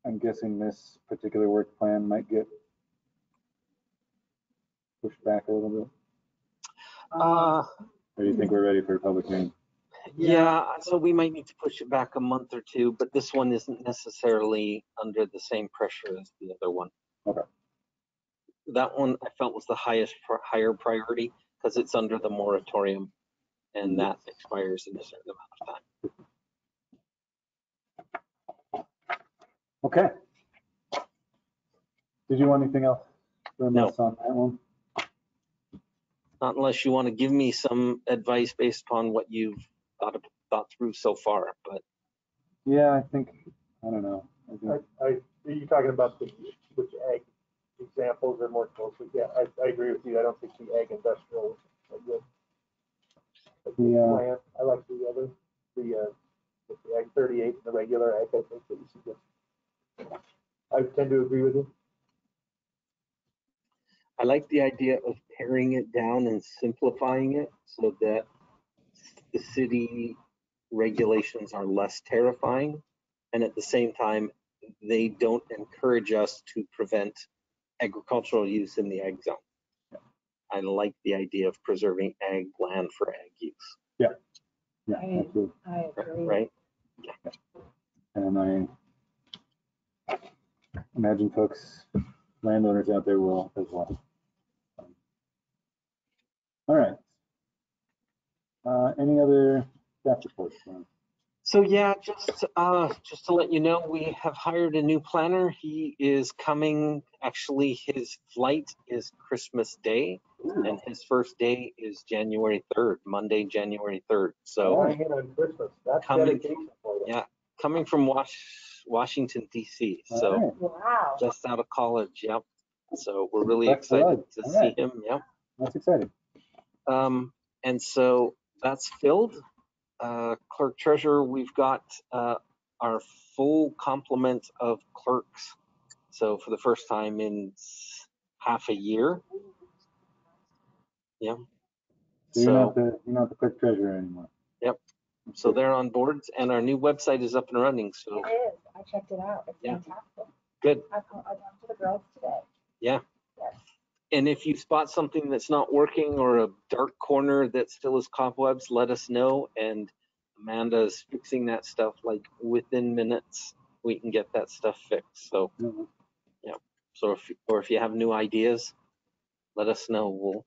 I'm guessing this particular work plan might get pushed back a little bit. Or do you think we're ready for a public hearing? Yeah, so we might need to push it back a month or two, but this one isn't necessarily under the same pressure as the other one. Okay. That one I felt was the higher priority because it's under the moratorium and that expires in a certain amount of time. Okay. Did you want anything else from No. us on that one? Not unless you want to give me some advice based upon what you've thought through so far, but Yeah, I don't know. Are you talking about which ag examples are more closely? Yeah, I agree with you. I don't think the ag industrial is a good plan. I like the other, the ag 38 and the regular ag, I think that you suggest. I tend to agree with you. I like the idea of paring it down and simplifying it so that the city regulations are less terrifying, and at the same time, they don't encourage us to prevent agricultural use in the ag zone. I like the idea of preserving ag land for ag use. Yeah, absolutely. I agree. Right? And I imagine folks, landowners out there will as well. All right. Any other staff reports? So yeah, just to let you know, we have hired a new planner. He is coming. Actually, his flight is Christmas Day, and his first day is January 3rd, Monday, January 3rd. So Flying in on Christmas, that's dedication for you. Yeah, coming from Washington D.C. So All right. Wow. just out of college. Yep. So we're really That's excited to all see right. him. Yep. That's exciting. And so that's filled. Clerk Treasurer, we've got our full complement of clerks. So for the first time in half a year. Yeah. So you're not the clerk treasurer anymore. Yep. So they're on board, and our new website is up and running. So It is. I checked it out. It's Yeah. fantastic. good. I talked to the girls today. Yeah. Yes. And if you spot something that's not working or a dark corner that still is cobwebs, let us know. And Amanda's fixing that stuff like within minutes. We can get that stuff fixed. So yeah. So if you have new ideas, let us know. We'll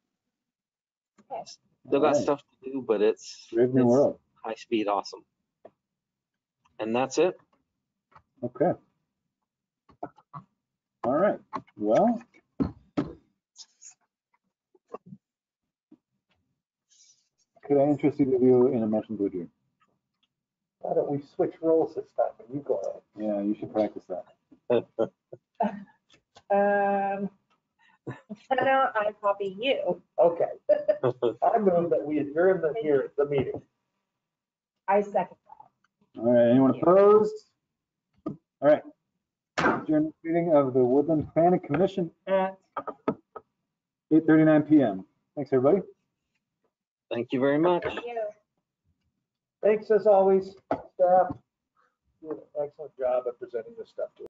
still got stuff to do, but it's New world. high speed awesome. And that's it. Okay. All right. Well, could I interest either of you in a motion to adjourn? Why don't we switch roles this time and you go ahead? Yeah, you should practice that. I copy you. Okay. I move that we adjourn the meeting. I second All right. Anyone opposed? All right. Adjourn the meeting of the Woodland Planning Commission at 8:39 p.m. Thanks, everybody. Thank you very much. that. You. Thanks as always, staff. You did an excellent job of presenting this stuff to us.